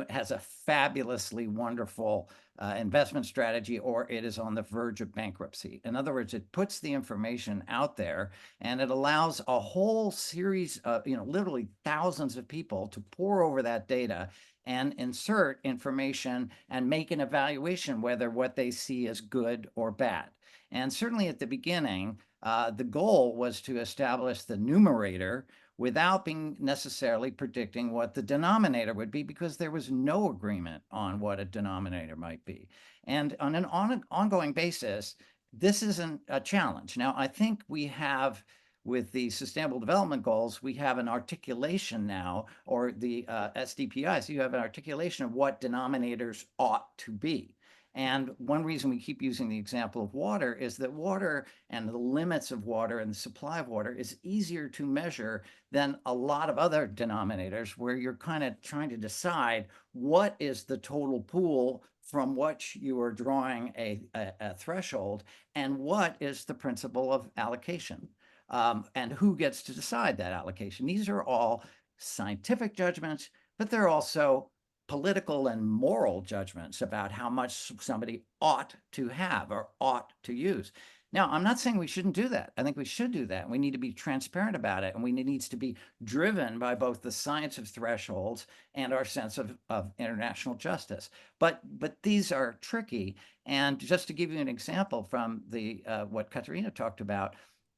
has a fabulously wonderful investment strategy, or it is on the verge of bankruptcy. In other words, it puts the information out there, and it allows a whole series of, literally thousands of people to pore over that data and insert information and make an evaluation whether what they see is good or bad. And certainly at the beginning, the goal was to establish the numerator without being necessarily predicting what the denominator would be, because there was no agreement on what a denominator might be. And on an ongoing basis, this isn't a challenge. Now, I think we have, with the Sustainable Development Goals, we have an articulation now, or the SDPIs, you have an articulation of what denominators ought to be. And one reason we keep using the example of water is that water and the limits of water and the supply of water is easier to measure than a lot of other denominators, where you're kind of trying to decide what is the total pool from which you are drawing a threshold, and what is the principle of allocation, and who gets to decide that allocation. These are all scientific judgments, but they're also political and moral judgments about how much somebody ought to have or ought to use. Now, I'm not saying we shouldn't do that. I think we should do that. We need to be transparent about it, and it needs to be driven by both the science of thresholds and our sense of international justice. But these are tricky. And just to give you an example from the what Katharina talked about,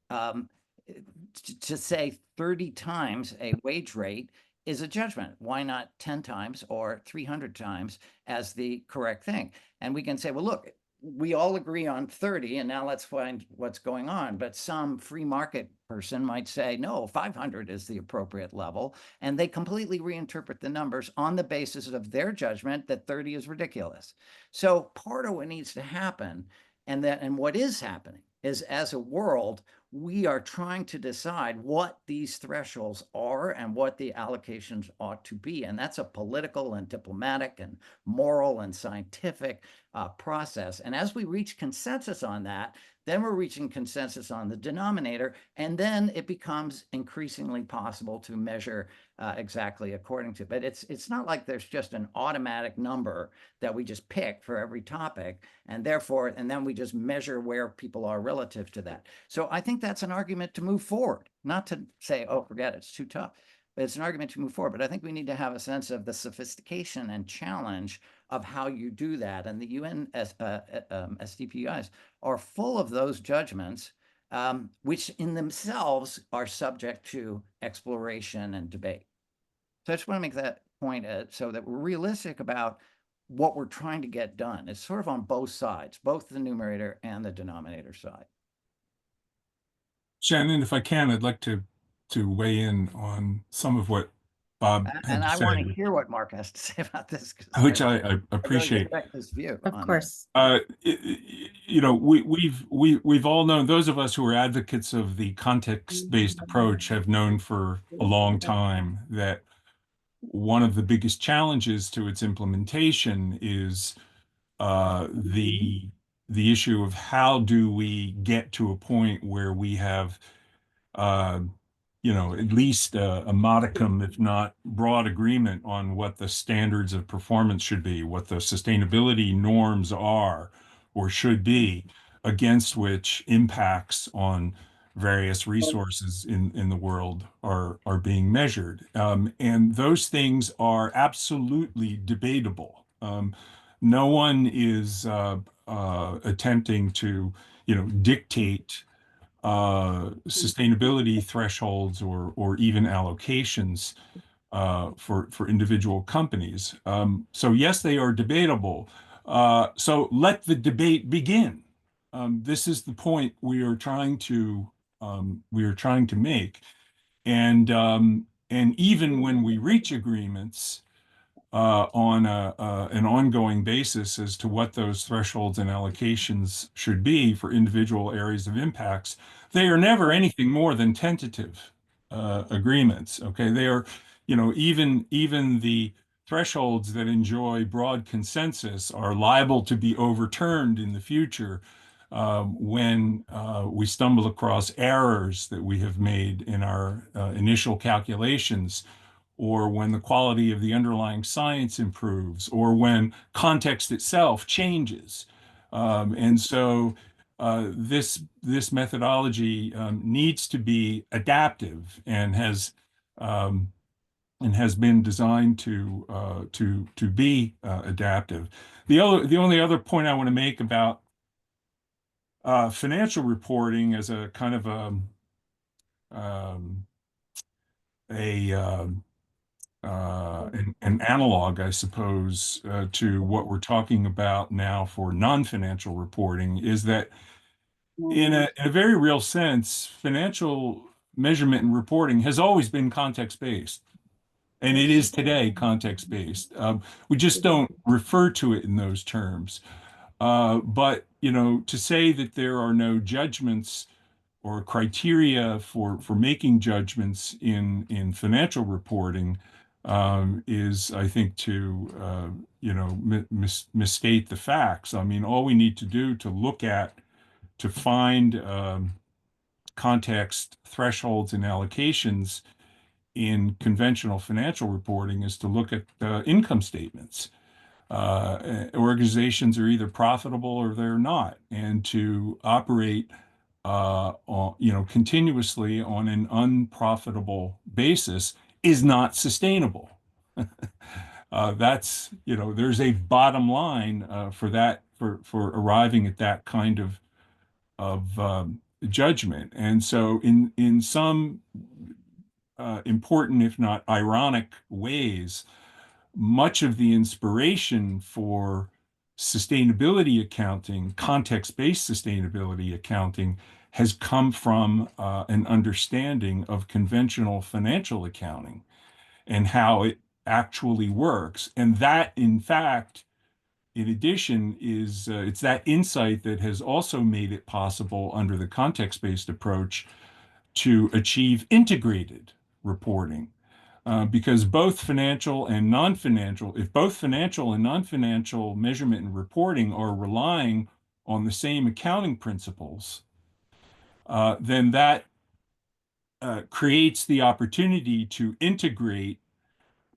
to say 30 times a wage rate is a judgment. Why not 10 times or 300 times as the correct thing? And we can say, well, look, we all agree on 30, and now let's find what's going on. But some free market person might say, no, 500 is the appropriate level. And they completely reinterpret the numbers on the basis of their judgment that 30 is ridiculous. So part of what needs to happen, and what is happening, is as a world, we are trying to decide what these thresholds are and what the allocations ought to be. And that's a political and diplomatic and moral and scientific process. And as we reach consensus on that, then we're reaching consensus on the denominator, and then it becomes increasingly possible to measure exactly according to. But it's not like there's just an automatic number that we just pick for every topic, and then we just measure where people are relative to that. So I think that's an argument to move forward, not to say, oh, forget it, it's too tough. But it's an argument to move forward. But I think we need to have a sense of the sophistication and challenge of how you do that. And the UN SDPIs are full of those judgments, which in themselves are subject to exploration and debate. So I just want to make that point so that we're realistic about what we're trying to get done. It's sort of on both sides, both the numerator and the denominator side. Shannon, if I can, I'd like to weigh in on some of what Bob had And to I say, want to hear what Mark has to say about this, which I really appreciate. respect his view. Of course. We've all known, those of us who are advocates of the context-based approach have known for a long time that one of the biggest challenges to its implementation is the issue of how do we get to a point where we have at least a modicum, if not broad agreement on what the standards of performance should be, what the sustainability norms are or should be, against which impacts on various resources in the world are being measured. And those things are absolutely debatable. No one is attempting to, dictate sustainability thresholds or even allocations for individual companies. So yes, they are debatable. So let the debate begin. This is the point we are trying to make, and even when we reach agreements, on an ongoing basis as to what those thresholds and allocations should be for individual areas of impacts, they are never anything more than tentative agreements. Okay, they are, even the thresholds that enjoy broad consensus are liable to be overturned in the future when we stumble across errors that we have made in our initial calculations, or when the quality of the underlying science improves, or when context itself changes. And so this methodology needs to be adaptive and has been designed to be adaptive. The only other point I want to make about financial reporting as a kind of an analog, I suppose, to what we're talking about now for non-financial reporting is that in a very real sense, financial measurement and reporting has always been context-based. And it is today context-based. We just don't refer to it in those terms. But, to say that there are no judgments or criteria for making judgments in financial reporting is, I think, to misstate the facts. I mean, all we need to do to find context thresholds and allocations in conventional financial reporting is to look at income statements. Organizations are either profitable or they're not, and to operate continuously on an unprofitable basis is not sustainable. There's a bottom line for that, for arriving at that kind of judgment. And so in some important, if not ironic ways, much of the inspiration for sustainability accounting, context-based sustainability accounting, has come from an understanding of conventional financial accounting and how it actually works. And that, in fact, in addition, it's that insight that has also made it possible under the context-based approach to achieve integrated reporting. Because both financial and non-financial, if both financial and non-financial measurement and reporting are relying on the same accounting principles, then that creates the opportunity to integrate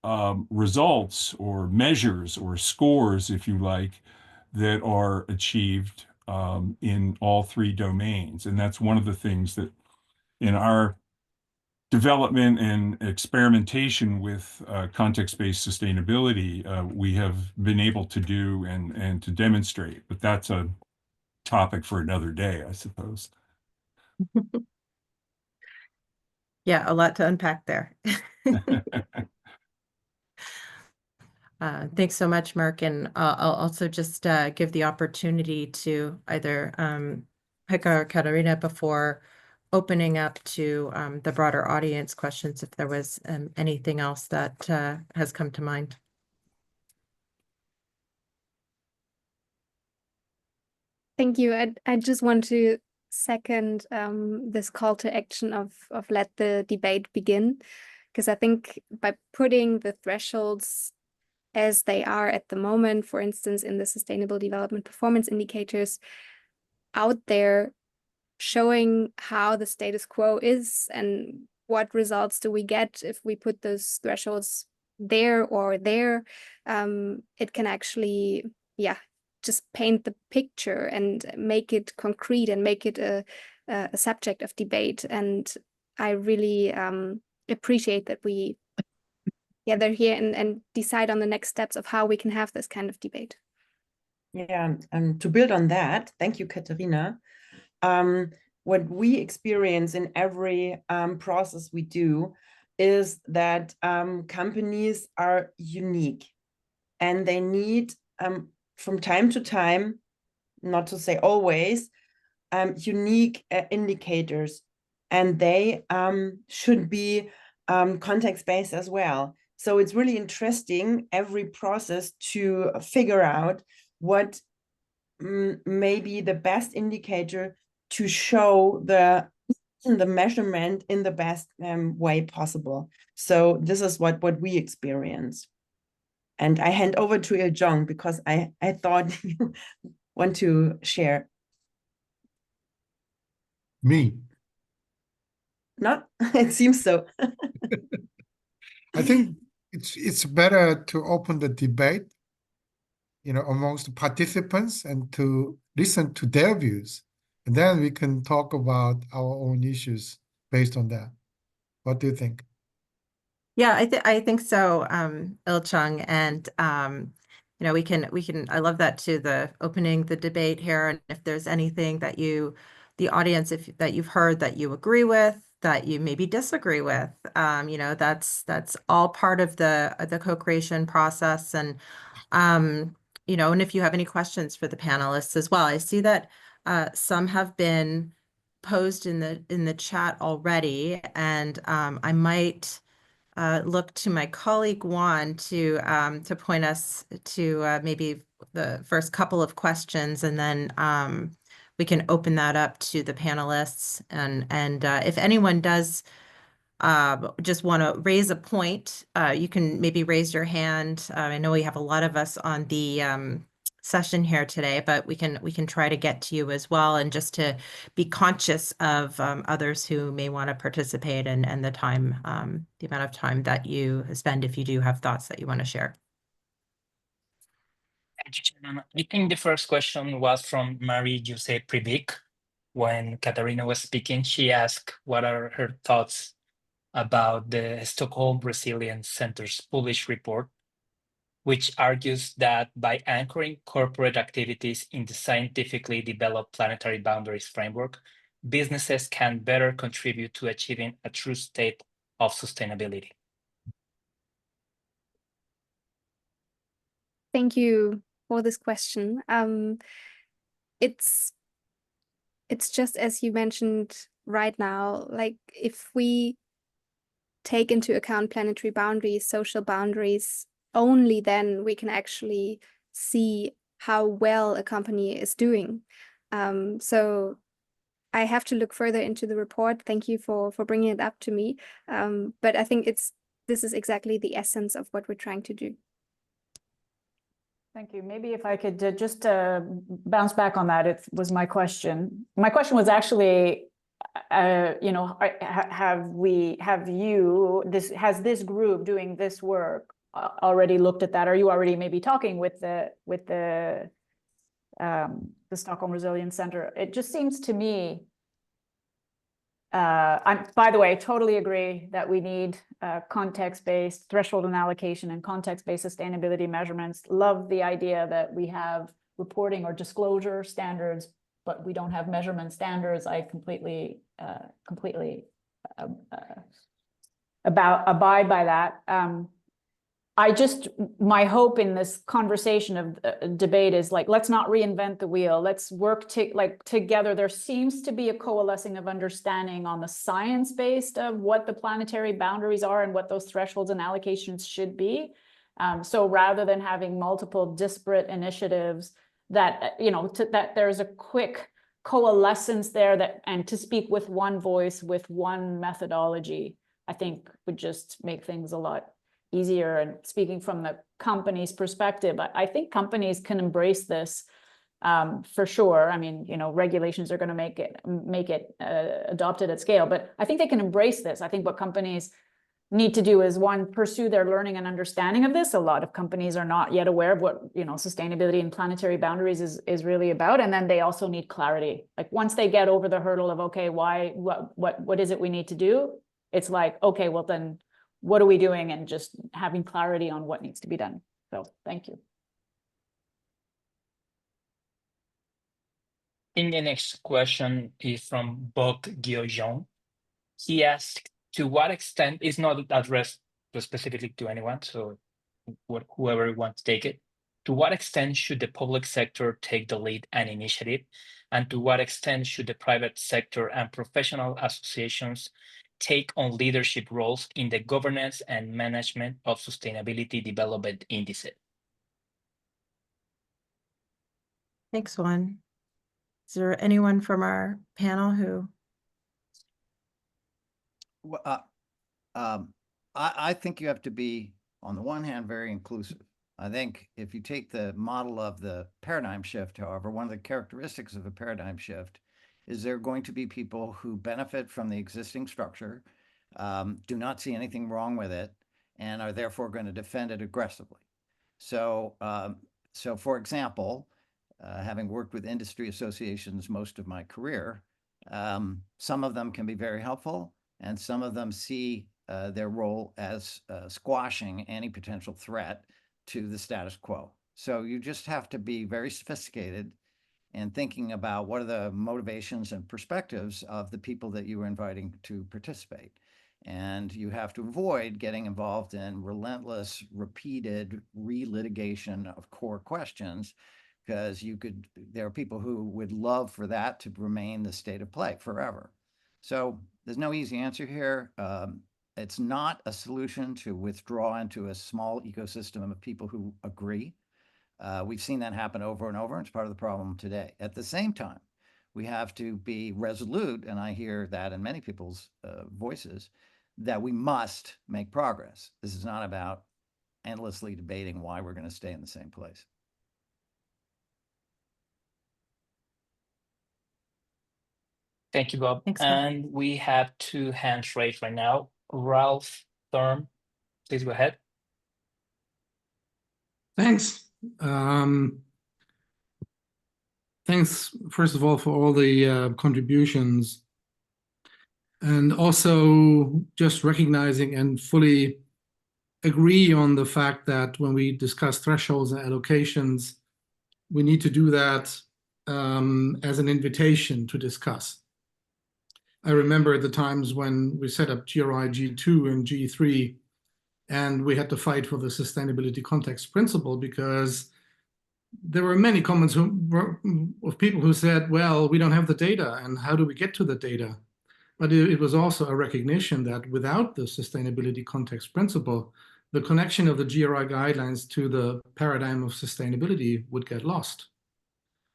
results or measures or scores, if you like, that are achieved in all three domains. And that's one of the things that in our development and experimentation with context-based sustainability, we have been able to do and to demonstrate, but that's a topic for another day, I suppose. Yeah, a lot to unpack there. Thanks so much, Mark. And I'll also just give the opportunity to either Heike or Katharina before opening up to the broader audience questions, if there was anything else that has come to mind. Thank you. I just want to second this call to action of let the debate begin, because I think by putting the thresholds as they are at the moment, for instance, in the Sustainable Development Performance Indicators out there, showing how the status quo is and what results do we get if we put those thresholds there or there, it can actually, just paint the picture and make it concrete and make it a subject of debate. And I really appreciate that we gather here and decide on the next steps of how we can have this kind of debate. Yeah, and to build on that, thank you, Katharina. What we experience in every process we do is that companies are unique and they need, from time to time, not to say always, unique indicators, and they should be context-based as well. So it's really interesting, every process, to figure out what may be the best indicator to show the measurement in the best way possible. So this is what we experience. And I hand over to Ilcheong because I thought you want to share. Me. Not? It seems so. I think it's better to open the debate, amongst the participants and to listen to their views. And then we can talk about our own issues based on that. What do you think? Yeah, I think so, Ilcheong, and we can. I love that too. The opening the debate here, and if there's anything that the audience, that you've heard that you agree with, that you maybe disagree with, that's all part of the co-creation process, and and if you have any questions for the panelists as well, I see that some have been posed in the chat already, and I might look to my colleague Juan to point us to maybe the first couple of questions, and then we can open that up to the panelists. And if anyone does just want to raise a point, you can maybe raise your hand. I know we have a lot of us on the session here today, but we can try to get to you as well, and just to be conscious of others who may want to participate, and the amount of time that you spend if you do have thoughts that you want to share. I think the first question was from Marie-José Privic. When Katharina was speaking, she asked what are her thoughts about the Stockholm Resilience Center's published report, which argues that by anchoring corporate activities in the scientifically developed planetary boundaries framework, businesses can better contribute to achieving a true state of sustainability. Thank you for this question. It's just as you mentioned right now, like if we take into account planetary boundaries, social boundaries, only then we can actually see how well a company is doing. So I have to look further into the report. Thank you for bringing it up to me. But I think this is exactly the essence of what we're trying to do. Thank you. Maybe if I could just bounce back on that, it was my question. My question was actually, has this group doing this work already looked at that? Are you already maybe talking with the Stockholm Resilience Center? It just seems to me, by the way, I totally agree that we need context-based threshold and allocation and context-based sustainability measurements. Love the idea that we have reporting or disclosure standards, but we don't have measurement standards. I completely abide by that. My hope in this conversation of debate is like, let's not reinvent the wheel. Let's work together. There seems to be a coalescing of understanding on the science-based of what the planetary boundaries are and what those thresholds and allocations should be. So rather than having multiple disparate initiatives, that that there's a quick coalescence there, and to speak with one voice, with one methodology, I think would just make things a lot easier. And speaking from the company's perspective, I think companies can embrace this for sure. I mean, regulations are going to make it adopted at scale, but I think they can embrace this. I think what companies need to do is, one, pursue their learning and understanding of this. A lot of companies are not yet aware of what sustainability and planetary boundaries is really about, and then they also need clarity. Like once they get over the hurdle of what is it we need to do, it's like, okay, well then what are we doing, and just having clarity on what needs to be done. So thank you. I think the next question is from Bok Gyo-jong. He asked, to what extent, is not addressed specifically to anyone, so whoever wants to take it, to what extent should the public sector take the lead and initiative, and to what extent should the private sector and professional associations take on leadership roles in the governance and management of sustainability development indices? Thanks, Juan. Is there anyone from our panel who? Well, I think you have to be, on the one hand, very inclusive. I think if you take the model of the paradigm shift, however, one of the characteristics of a paradigm shift is there are going to be people who benefit from the existing structure, do not see anything wrong with it, and are therefore going to defend it aggressively. So, for example, having worked with industry associations most of my career, some of them can be very helpful, and some of them see their role as squashing any potential threat to the status quo. So you just have to be very sophisticated in thinking about what are the motivations and perspectives of the people that you are inviting to participate. And you have to avoid getting involved in relentless, repeated relitigation of core questions, because there are people who would love for that to remain the state of play forever. So there's no easy answer here. It's not a solution to withdraw into a small ecosystem of people who agree. We've seen that happen over and over, and it's part of the problem today. At the same time, we have to be resolute, and I hear that in many people's voices, that we must make progress. This is not about endlessly debating why we're going to stay in the same place. Thank you, Bob. Thanks, Bob. And we have 2 hands raised right now. Ralph Thurm, please go ahead. Thanks. Thanks, first of all, for all the contributions. And also just recognizing and fully agree on the fact that when we discuss thresholds and allocations, we need to do that as an invitation to discuss. I remember the times when we set up GRI G2 and G3, and we had to fight for the sustainability context principle, because there were many comments of people who said, well, we don't have the data, and how do we get to the data? But it was also a recognition that without the sustainability context principle, the connection of the GRI guidelines to the paradigm of sustainability would get lost.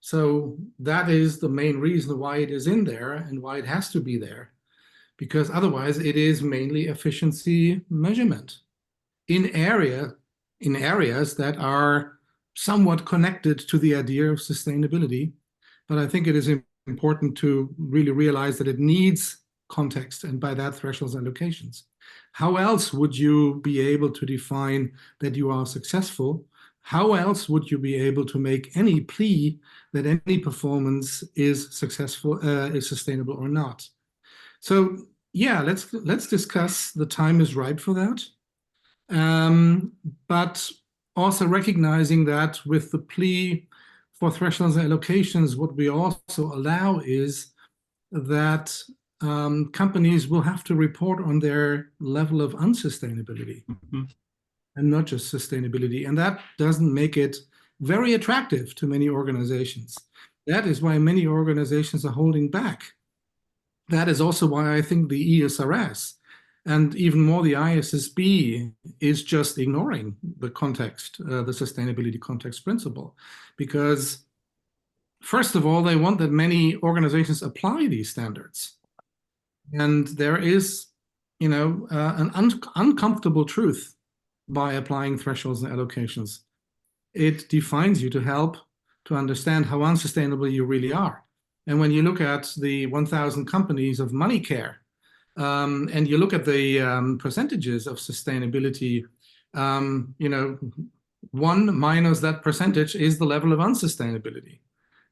So that is the main reason why it is in there and why it has to be there, because otherwise it is mainly efficiency measurement in areas that are somewhat connected to the idea of sustainability. But I think it is important to really realize that it needs context, and by that, thresholds and allocations. How else would you be able to define that you are successful? How else would you be able to make any plea that any performance is successful, is sustainable or not? So yeah, let's discuss. The time is ripe for that. But also recognizing that with the plea for thresholds and allocations, what we also allow is that companies will have to report on their level of unsustainability. Mm-hmm. And not just sustainability. And that doesn't make it very attractive to many organizations. That is why many organizations are holding back. That is also why I think the ESRS and even more the ISSB is just ignoring the context, the sustainability context principle. Because first of all, they want that many organizations apply these standards. And there is, an uncomfortable truth by applying thresholds and allocations. It defines you to help to understand how unsustainable you really are. And when you look at the 1,000 companies of MoneyCare, and you look at the percentages of sustainability, 1 minus that percentage is the level of unsustainability.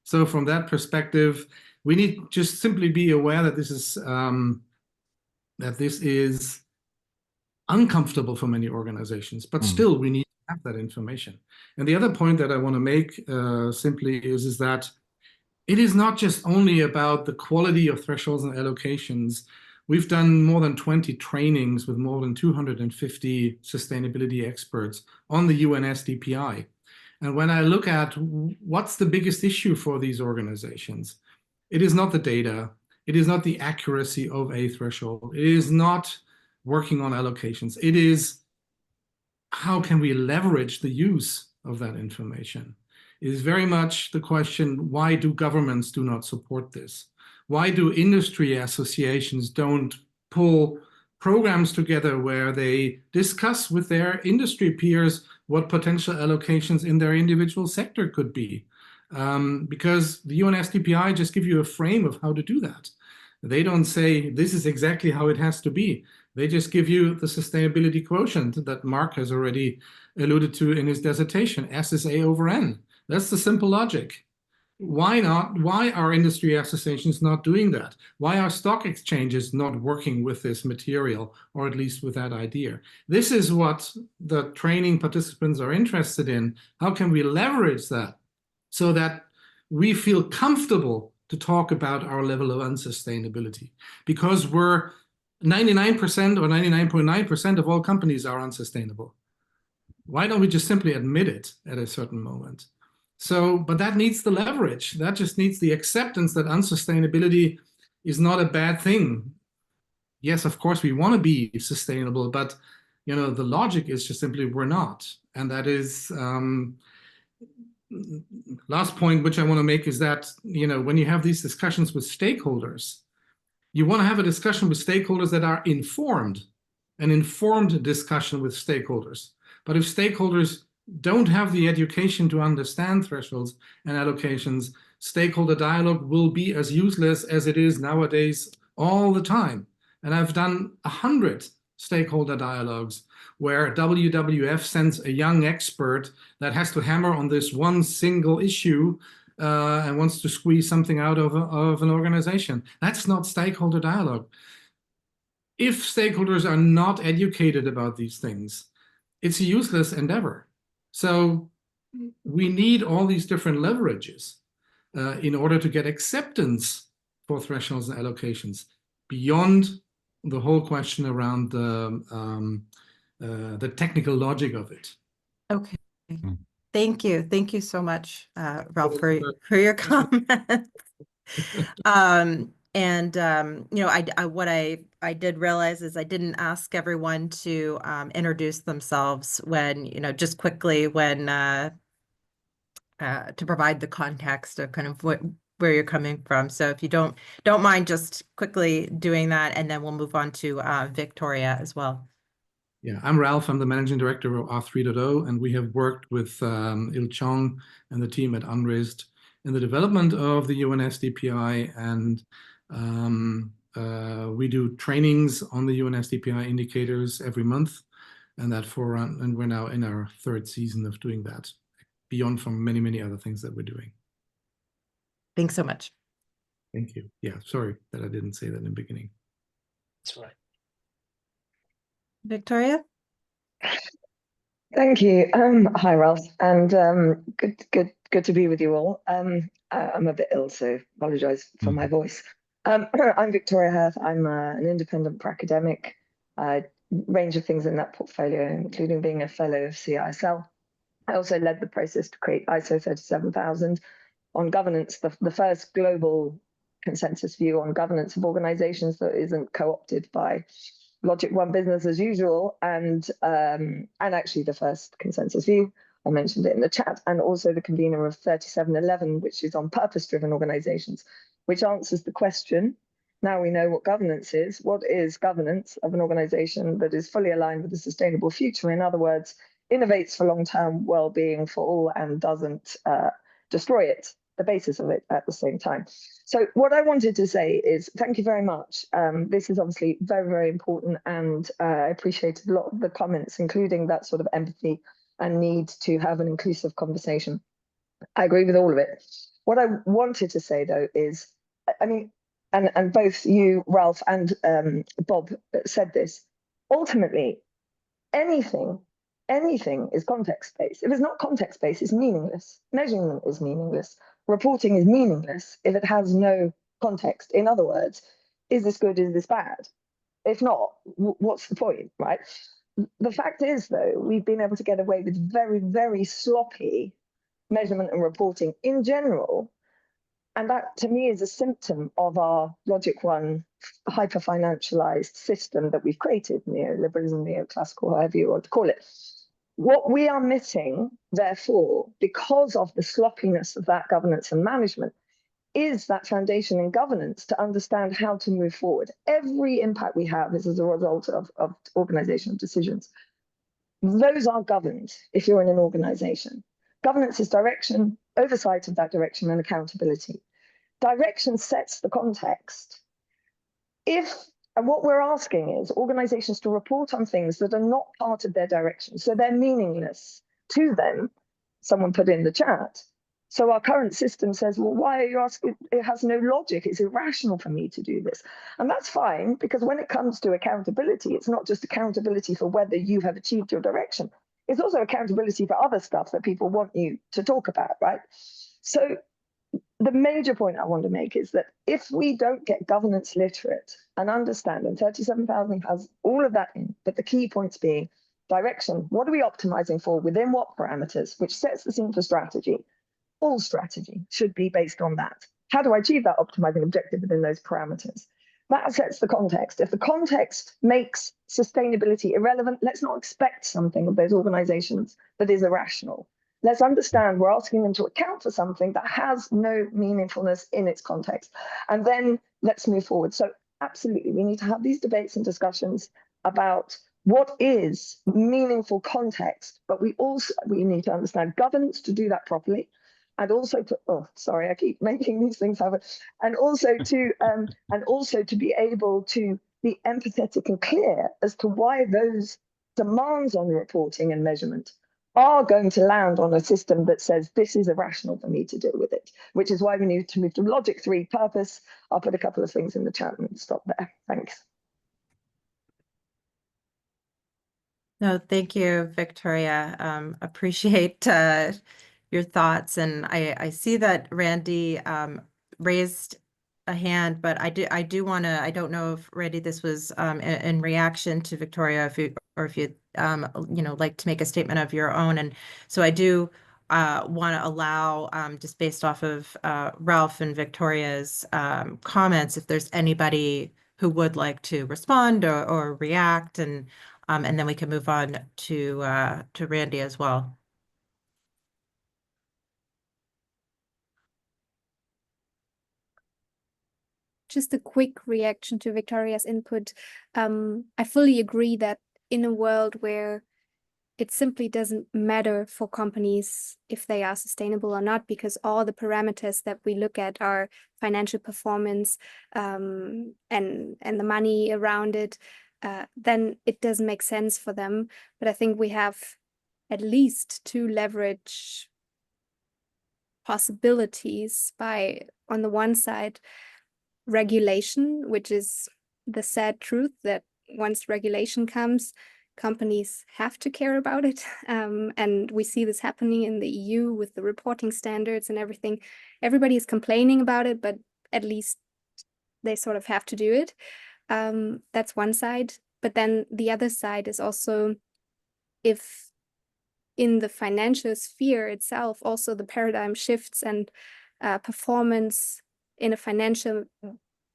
So from that perspective, we need just simply be aware that this is uncomfortable for many organizations, but still we need to have that information. And the other point that I want to make simply is that it is not just only about the quality of thresholds and allocations. We've done more than 20 trainings with more than 250 sustainability experts on the UNSDPI. And when I look at what's the biggest issue for these organizations, it is not the data, It is not the accuracy of a threshold. It is not working on allocations. It is how can we leverage the use of that information? It is very much the question, why do governments do not support this? Why do industry associations don't pull programs together where they discuss with their industry peers what potential allocations in their individual sector could be? Because the UNSDPI just give you a frame of how to do that. They don't say this is exactly how it has to be. They just give you the sustainability quotient that Mark has already alluded to in his dissertation, SSA over N. That's the simple logic. Why not? Why are industry associations not doing that? Why are stock exchanges not working with this material, or at least with that idea? This is what the training participants are interested in. How can we leverage that so that we feel comfortable to talk about our level of unsustainability? Because we're 99% or 99.9% of all companies are unsustainable. Why don't we just simply admit it at a certain moment? So, but that needs the leverage. That just needs the acceptance that unsustainability is not a bad thing. Yes, of course, we want to be sustainable, but you know, the logic is just simply we're not. And that is last point, which I want to make is that, you know, when you have these discussions with stakeholders, you want to have a discussion with stakeholders that are informed, an informed discussion with stakeholders. But if stakeholders don't have the education to understand thresholds and allocations, stakeholder dialogue will be as useless as it is nowadays all the time. And I've done 100 stakeholder dialogues where WWF sends a young expert that has to hammer on this one single issue and wants to squeeze something out of an organization. That's not stakeholder dialogue. If stakeholders are not educated about these things, it's a useless endeavor. So we need all these different leverages in order to get acceptance for thresholds and allocations beyond the whole question around the technical logic of it. Okay. Thank you. Thank you so much, Ralph, for your comments. You know, what I did realize is I didn't ask everyone to introduce themselves when, you know, just quickly when to provide the context of kind of where you're coming from. So if you don't mind just quickly doing that, and then we'll move on to Victoria as well. Yeah, I'm Ralph. I'm the managing director of R3.0, and we have worked with Ilcheong and the team at UNRISD in the development of the UNSDPI, and we do trainings on the UNSDPI indicators every month, and we're now in our 3rd season of doing that, beyond from many, many other things that we're doing. Thanks so much. Thank you. Yeah, sorry that I didn't say that in the beginning. That's right. Victoria? Thank you. Hi, Ralph, and good to be with you all. I'm a bit ill, so apologise for my voice. I'm Victoria Herzog. I'm an independent academic, range of things in that portfolio, including being a fellow of CISL. I also led the process to create ISO 37000 on governance, the first global consensus view on governance of organisations that isn't co-opted by Logic 1 business as usual, and actually the first consensus view, I mentioned it in the chat, and also the convener of 3711, which is on purpose-driven organizations, which answers the question, now we know what governance is, what is governance of an organization that is fully aligned with a sustainable future? In other words, innovates for long-term well-being for all and doesn't destroy it, the basis of it at the same time. So what I wanted to say is thank you very much. This is obviously very, very important, and I appreciated a lot of the comments, including that sort of empathy and need to have an inclusive conversation. I agree with all of it. What I wanted to say, though, is, I mean, and both you, Ralph, and Bob said this, ultimately, anything is context-based. If it's not context-based, it's meaningless. Measurement is meaningless. Reporting is meaningless if it has no context. In other words, is this good, is this bad? If not, what's the point, right? The fact is, though, we've been able to get away with very, very sloppy measurement and reporting in general, And that, to me, is a symptom of our Logic 1 hyper-financialized system that we've created, neoliberalism, neoclassical, however you want to call it. What we are missing, therefore, because of the sloppiness of that governance and management, is that foundation in governance to understand how to move forward. Every impact we have is as a result of organizational decisions. Those are governed if you're in an organization. Governance is direction, oversight of that direction, and accountability. Direction sets the context. And what we're asking is organizations to report on things that are not part of their direction, so they're meaningless to them. Someone put in the chat. So our current system says, well, why are you asking? It has no logic. It's irrational for me to do this. And that's fine, because when it comes to accountability, it's not just accountability for whether you have achieved your direction. It's also accountability for other stuff that people want you to talk about, right? So the major point I want to make is that if we don't get governance literate and understand, and 37,000 has all of that in, but the key points being direction, what are we optimizing for, within what parameters, which sets the scene for strategy. All strategy should be based on that. How do I achieve that optimizing objective within those parameters? That sets the context. If the context makes sustainability irrelevant, let's not expect something of those organizations that is irrational. Let's understand we're asking them to account for something that has no meaningfulness in its context. And then let's move forward. So absolutely, we need to have these debates and discussions about what is meaningful context, but we need to understand governance to do that properly. And also to, oh, sorry, I keep making these things happen. And also to be able to be empathetic and clear as to why those demands on reporting and measurement are going to land on a system that says this is irrational for me to deal with it, which is why we need to move to Logic 3 purpose. I'll put a couple of things in the chat and stop there. Thanks. No, thank you, Victoria. Appreciate your thoughts. And I see that Randy raised a hand, but I do want to, I don't know if Randy, this was in reaction to Victoria, if you like to make a statement of your own. And so I do want to allow, just based off of Ralph and Victoria's comments, if there's anybody who would like to respond or react, and then we can move on to Randy as well. Just a quick reaction to Victoria's input. I fully agree that in a world where it simply doesn't matter for companies if they are sustainable or not, because all the parameters that we look at are financial performance and the money around it, then it doesn't make sense for them. But I think we have at least two leverage possibilities by, on the one side, regulation, which is the sad truth that once regulation comes, companies have to care about it. And we see this happening in the EU with the reporting standards and everything. Everybody is complaining about it, but at least they sort of have to do it. That's one side. But then the other side is also, if in the financial sphere itself, also the paradigm shifts and performance in a financial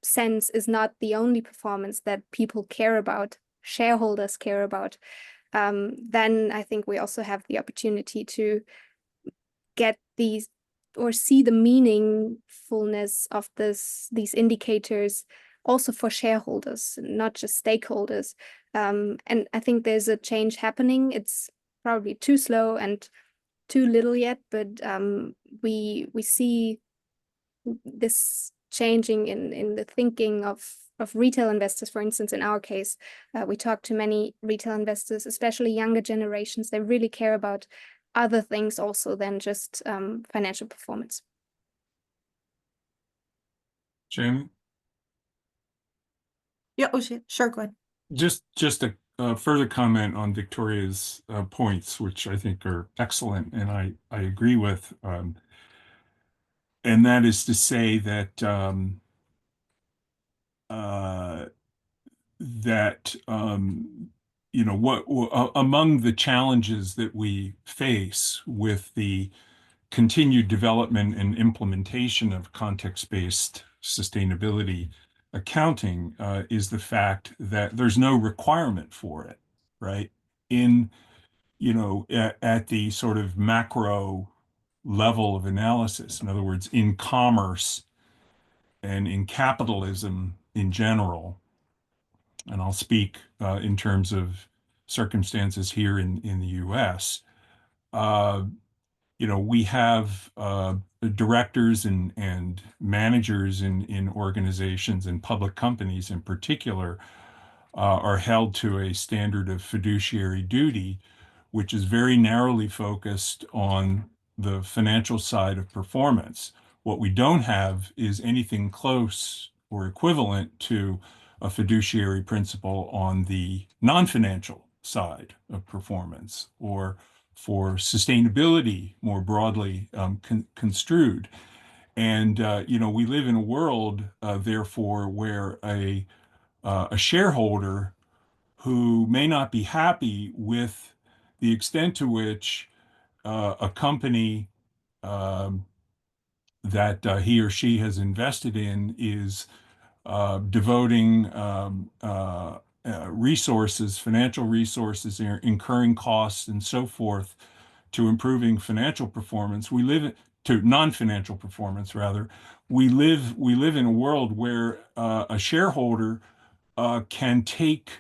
sense is not the only performance that people care about, shareholders care about, then I think we also have the opportunity to get these or see the meaningfulness of these indicators also for shareholders, not just stakeholders. And I think there's a change happening. It's probably too slow and too little yet, but we see this changing in the thinking of retail investors. For instance, in our case, we talk to many retail investors, especially younger generations. They really care about other things also than just financial performance. Shannon? Yeah, oh, sure, go ahead. Just a further comment on Victoria's points, which I think are excellent, and I agree with. And that is to say that among the challenges that we face with the continued development and implementation of context-based sustainability accounting is the fact that there's no requirement for it, right? In, at the sort of macro level of analysis. In other words, in commerce and in capitalism in general, and I'll speak in terms of circumstances here in the US, we have directors and managers in organizations and public companies in particular are held to a standard of fiduciary duty, which is very narrowly focused on the financial side of performance. What we don't have is anything close or equivalent to a fiduciary principle on the non-financial side of performance, or for sustainability more broadly construed. And we live in a world, therefore, where a shareholder who may not be happy with the extent to which a company that he or she has invested in is devoting resources, financial resources, incurring costs and so forth to improving financial performance. We live to non-financial performance, rather. We live in a world where a shareholder can take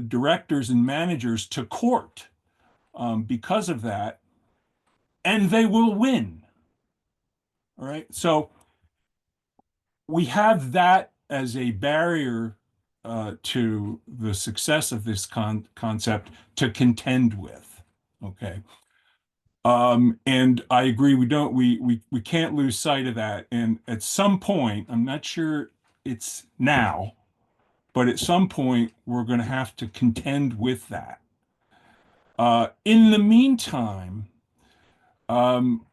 directors and managers to court because of that, and they will win. All right. So we have that as a barrier to the success of this concept to contend with. Okay. And I agree, we can't lose sight of that. And at some point, I'm not sure it's now, but at some point we're going to have to contend with that. In the meantime,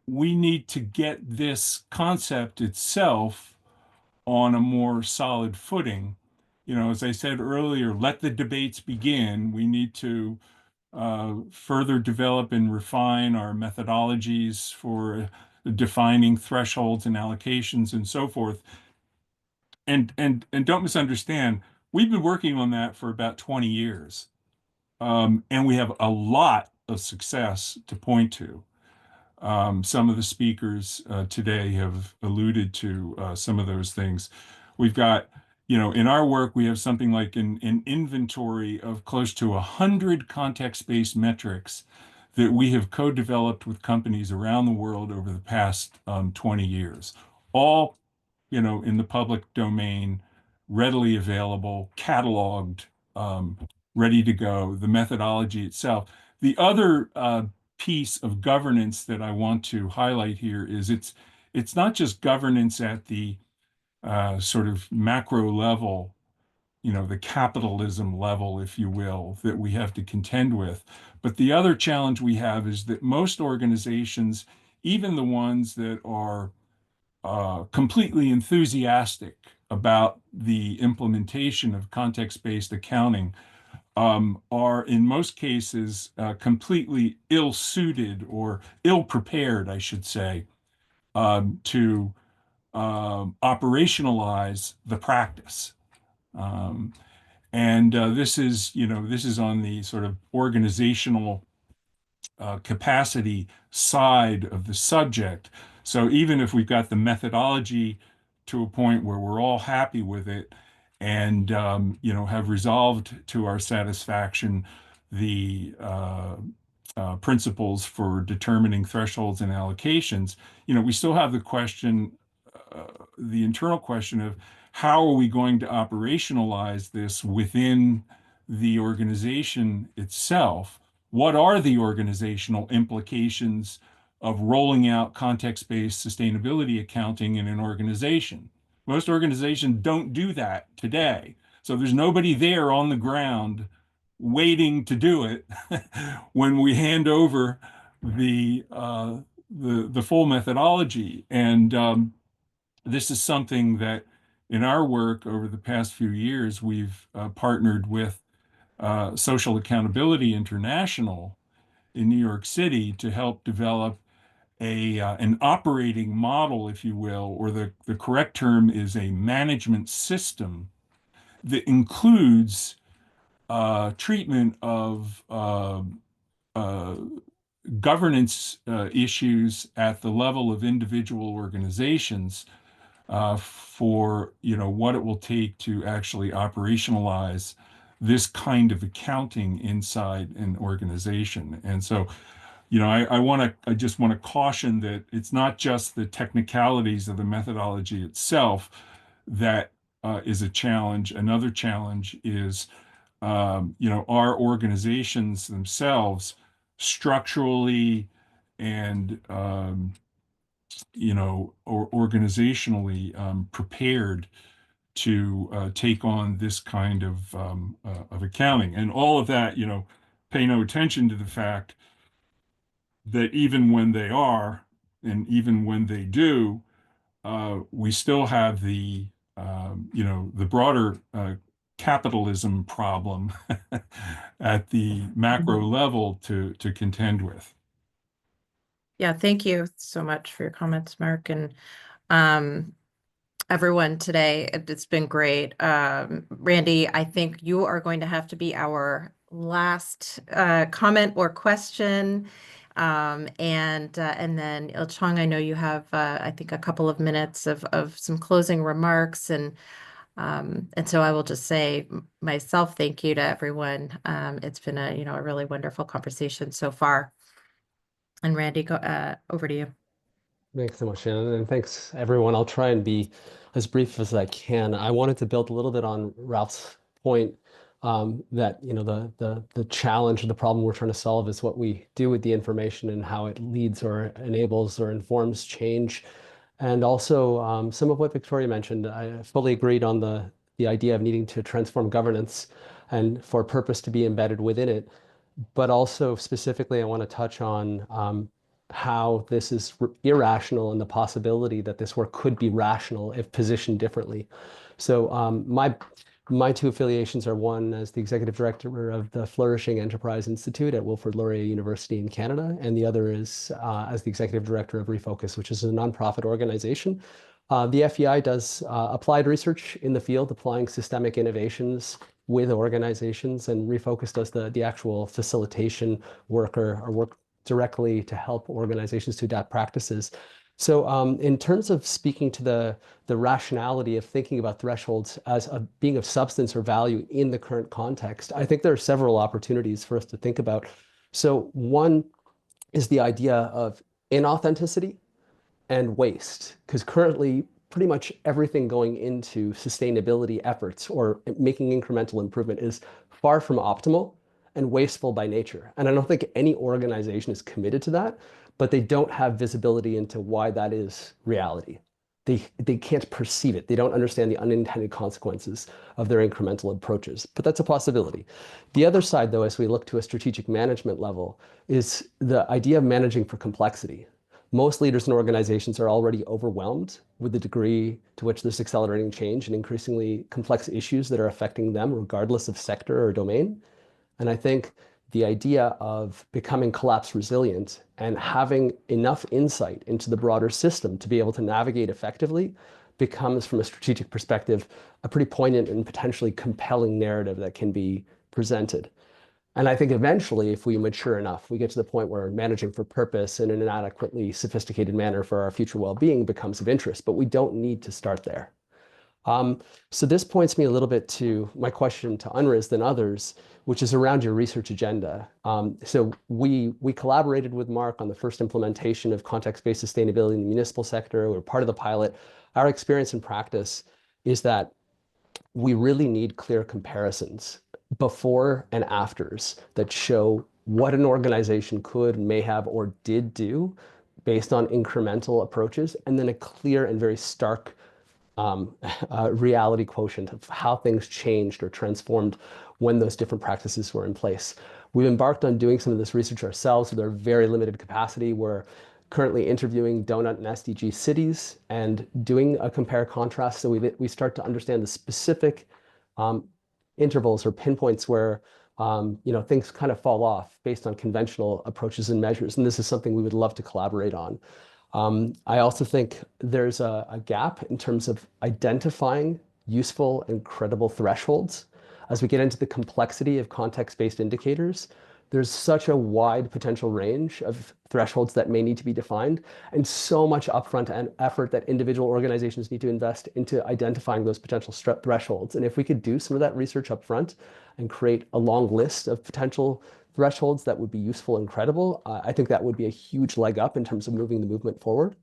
we need to get this concept itself on a more solid footing. As I said earlier, let the debates begin. We need to further develop and refine our methodologies for defining thresholds and allocations and so forth. And don't misunderstand, we've been working on that for about 20 years. And we have a lot of success to point to. Some of the speakers today have alluded to some of those things. We've got, in our work, we have something like an inventory of close to 100 context-based metrics that we have co-developed with companies around the world over the past 20 years. All, in the public domain, readily available, cataloged, ready to go, the methodology itself. The other piece of governance that I want to highlight here is it's not just governance at the sort of macro level, the capitalism level, if you will, that we have to contend with. But the other challenge we have is that most organizations, even the ones that are completely enthusiastic about the implementation of context-based accounting, are in most cases completely ill-suited or ill-prepared, I should say, to operationalize the practice. This is on the sort of organizational capacity side of the subject. So even if we've got the methodology to a point where we're all happy with it, and have resolved to our satisfaction the principles for determining thresholds and allocations, we still have the question, the internal question of how are we going to operationalize this within the organization itself? What are the organizational implications of rolling out context-based sustainability accounting in an organization? Most organizations don't do that today. So there's nobody there on the ground waiting to do it when we hand over the full methodology. And this is something that in our work over the past few years, we've partnered with Social Accountability International in New York City to help develop an operating model, if you will, or the correct term is a management system that includes treatment of governance issues at the level of individual organizations for what it will take to actually operationalize this kind of accounting inside an organization. And so, I just want to caution that it's not just the technicalities of the methodology itself that is a challenge. Another challenge is, our organizations themselves structurally and, or organizationally prepared to take on this kind of accounting. And all of that, pay no attention to the fact that even when they are, and even when they do, we still have the broader capitalism problem at the macro level to contend with. Yeah, thank you so much for your comments, Mark, and everyone today. It's been great. Randy, I think you are going to have to be our last comment or question. And then Ilcheong, I know you have, I think, a couple of minutes of some closing remarks. And so I will just say myself, thank you to everyone. It's been a really wonderful conversation so far. And Randy, over to you. Thanks so much, Shannon, and thanks everyone. I'll try and be as brief as I can. I wanted to build a little bit on Ralph's point that the challenge and the problem we're trying to solve is what we do with the information and how it leads or enables or informs change. And also some of what Victoria mentioned, I fully agreed on the idea of needing to transform governance and for purpose to be embedded within it. But also specifically, I want to touch on how this is irrational and the possibility that this work could be rational if positioned differently. So my two affiliations are, one as the executive director of the Flourishing Enterprise Institute at Wilfrid Laurier University in Canada, and the other is as the executive director of Refocus, which is a nonprofit organization. The FEI does applied research in the field, applying systemic innovations with organizations, and Refocus does the actual facilitation work or work directly to help organizations to adapt practices. So in terms of speaking to the rationality of thinking about thresholds as being of substance or value in the current context, I think there are several opportunities for us to think about. So one is the idea of inauthenticity and waste, because currently pretty much everything going into sustainability efforts or making incremental improvement is far from optimal and wasteful by nature. And I don't think any organization is committed to that, but they don't have visibility into why that is reality. They can't perceive it. They don't understand the unintended consequences of their incremental approaches, but that's a possibility. The other side, though, as we look to a strategic management level, is the idea of managing for complexity. Most leaders and organizations are already overwhelmed with the degree to which there's accelerating change and increasingly complex issues that are affecting them, regardless of sector or domain. And I think the idea of becoming collapse resilient and having enough insight into the broader system to be able to navigate effectively becomes, from a strategic perspective, a pretty poignant and potentially compelling narrative that can be presented. And I think eventually, if we mature enough, we get to the point where managing for purpose in an adequately sophisticated manner for our future well-being becomes of interest, but we don't need to start there. So this points me a little bit to my question to UNRISD and others, which is around your research agenda. So we collaborated with Mark on the first implementation of context-based sustainability in the municipal sector. We're part of the pilot. Our experience in practice is that we really need clear comparisons before and afters that show what an organization could, may have, or did do based on incremental approaches, and then a clear and very stark reality quotient of how things changed or transformed when those different practices were in place. We've embarked on doing some of this research ourselves with our very limited capacity. We're currently interviewing donut and SDG cities and doing a compare-contrast so we start to understand the specific intervals or pinpoints where things kind of fall off based on conventional approaches and measures. And this is something we would love to collaborate on. I also think there's a gap in terms of identifying useful and credible thresholds. As we get into the complexity of context-based indicators, there's such a wide potential range of thresholds that may need to be defined, and so much upfront effort that individual organizations need to invest into identifying those potential thresholds. And if we could do some of that research upfront and create a long list of potential thresholds that would be useful and credible, I think that would be a huge leg up in terms of moving the movement forward.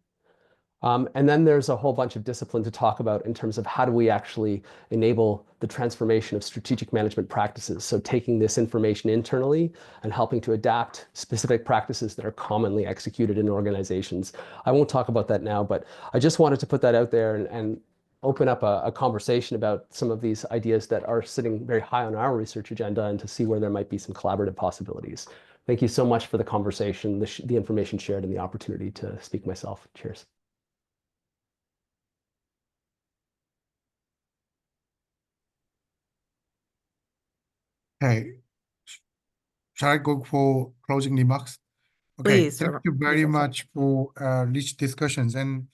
And then there's a whole bunch of discipline to talk about in terms of how do we actually enable the transformation of strategic management practices. So taking this information internally and helping to adapt specific practices that are commonly executed in organizations. I won't talk about that now, but I just wanted to put that out there and open up a conversation about some of these ideas that are sitting very high on our research agenda and to see where there might be some collaborative possibilities. Thank you so much for the conversation, the information shared, and the opportunity to speak myself. Cheers. Okay, shall I go for closing remarks? Okay, Please, thank you very much for rich discussions. And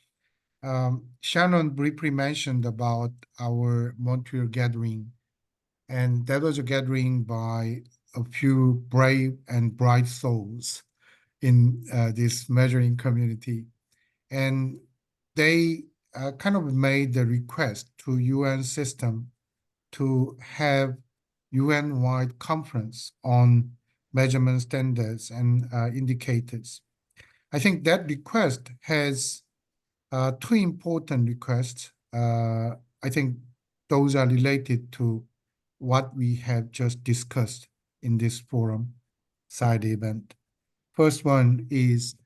Shannon briefly mentioned about our Montreal gathering, and that was a gathering by a few brave and bright souls in this measuring community. And they kind of made the request to UN system to have UN-wide conference on measurement standards and indicators. I think that request has two important requests. I think those are related to what we have just discussed in this forum side event. First one is,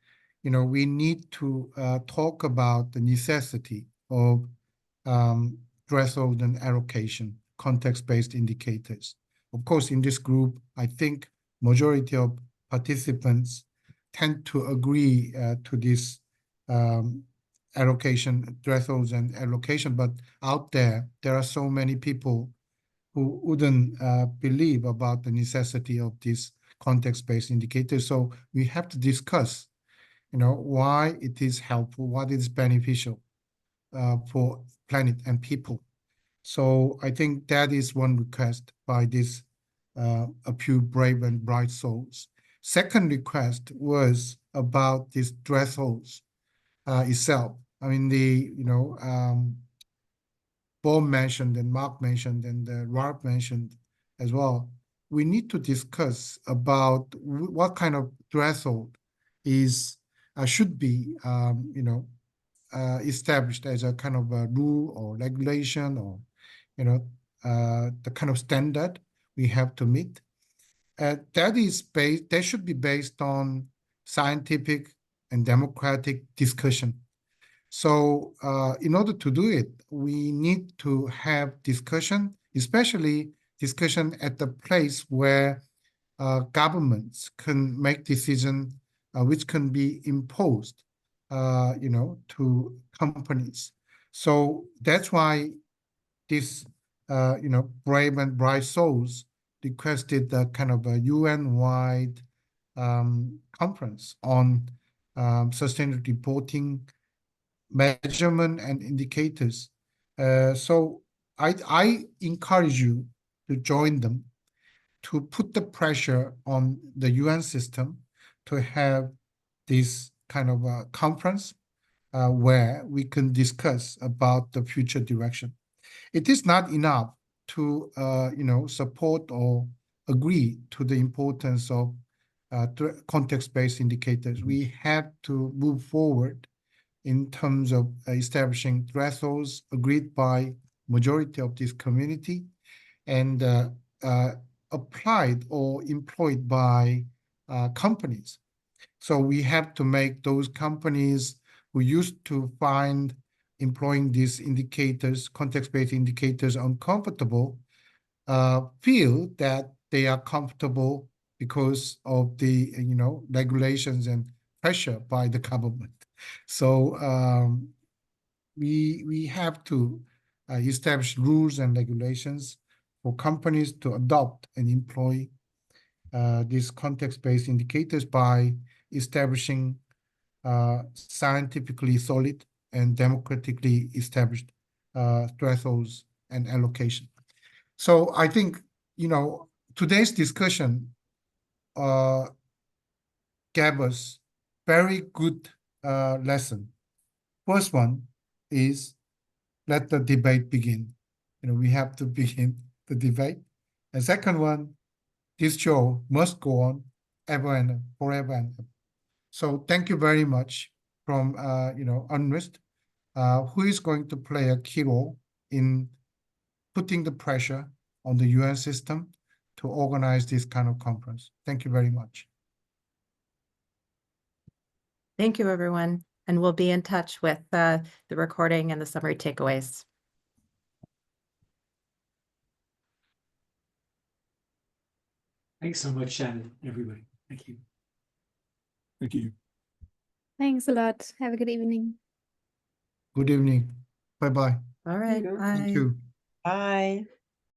we need to talk about the necessity of threshold and allocation, context-based indicators. Of course, in this group, I think majority of participants tend to agree to this allocation, thresholds and allocation, but out there are so many people who wouldn't believe about the necessity of these context-based indicators. So we have to discuss, why it is helpful, what is beneficial for planet and people. So I think that is one request by this a few brave and bright souls. Second request was about these thresholds itself. I mean, Bob mentioned and Mark mentioned and Ralph mentioned as well. We need to discuss about what kind of threshold is should be established as a kind of a rule or regulation or the kind of standard we have to meet. That should be based on scientific and democratic discussion. So in order to do it, we need to have discussion, especially discussion at the place where governments can make decisions which can be imposed, to companies. So that's why this, brave and bright souls requested a kind of a UN-wide conference on sustainability reporting, measurement and indicators. So I encourage you to join them, to put the pressure on the UN system to have this kind of a conference where we can discuss about the future direction. It is not enough to support or agree to the importance of context-based indicators. We have to move forward in terms of establishing thresholds agreed by majority of this community and applied or employed by companies. So we have to make those companies who used to find employing these indicators, context-based indicators, uncomfortable, feel that they are comfortable because of the regulations and pressure by the government. So we have to establish rules and regulations for companies to adopt and employ these context-based indicators by establishing scientifically solid and democratically established thresholds and allocation. So I think, today's discussion gave us very good lesson. First one is let the debate begin. We have to begin the debate. And second one, this show must go on ever and forever and ever. So thank you very much from UNRISD, who is going to play a key role in putting the pressure on the UN system to organize this kind of conference. Thank you very much. Thank you, everyone. And we'll be in touch with the recording and the summary takeaways. Thanks so much, Shannon, everybody. Thank you. Thank you. Thanks a lot. Have a good evening. Good evening. Bye-bye. All right. you. Bye. Thank you. Bye.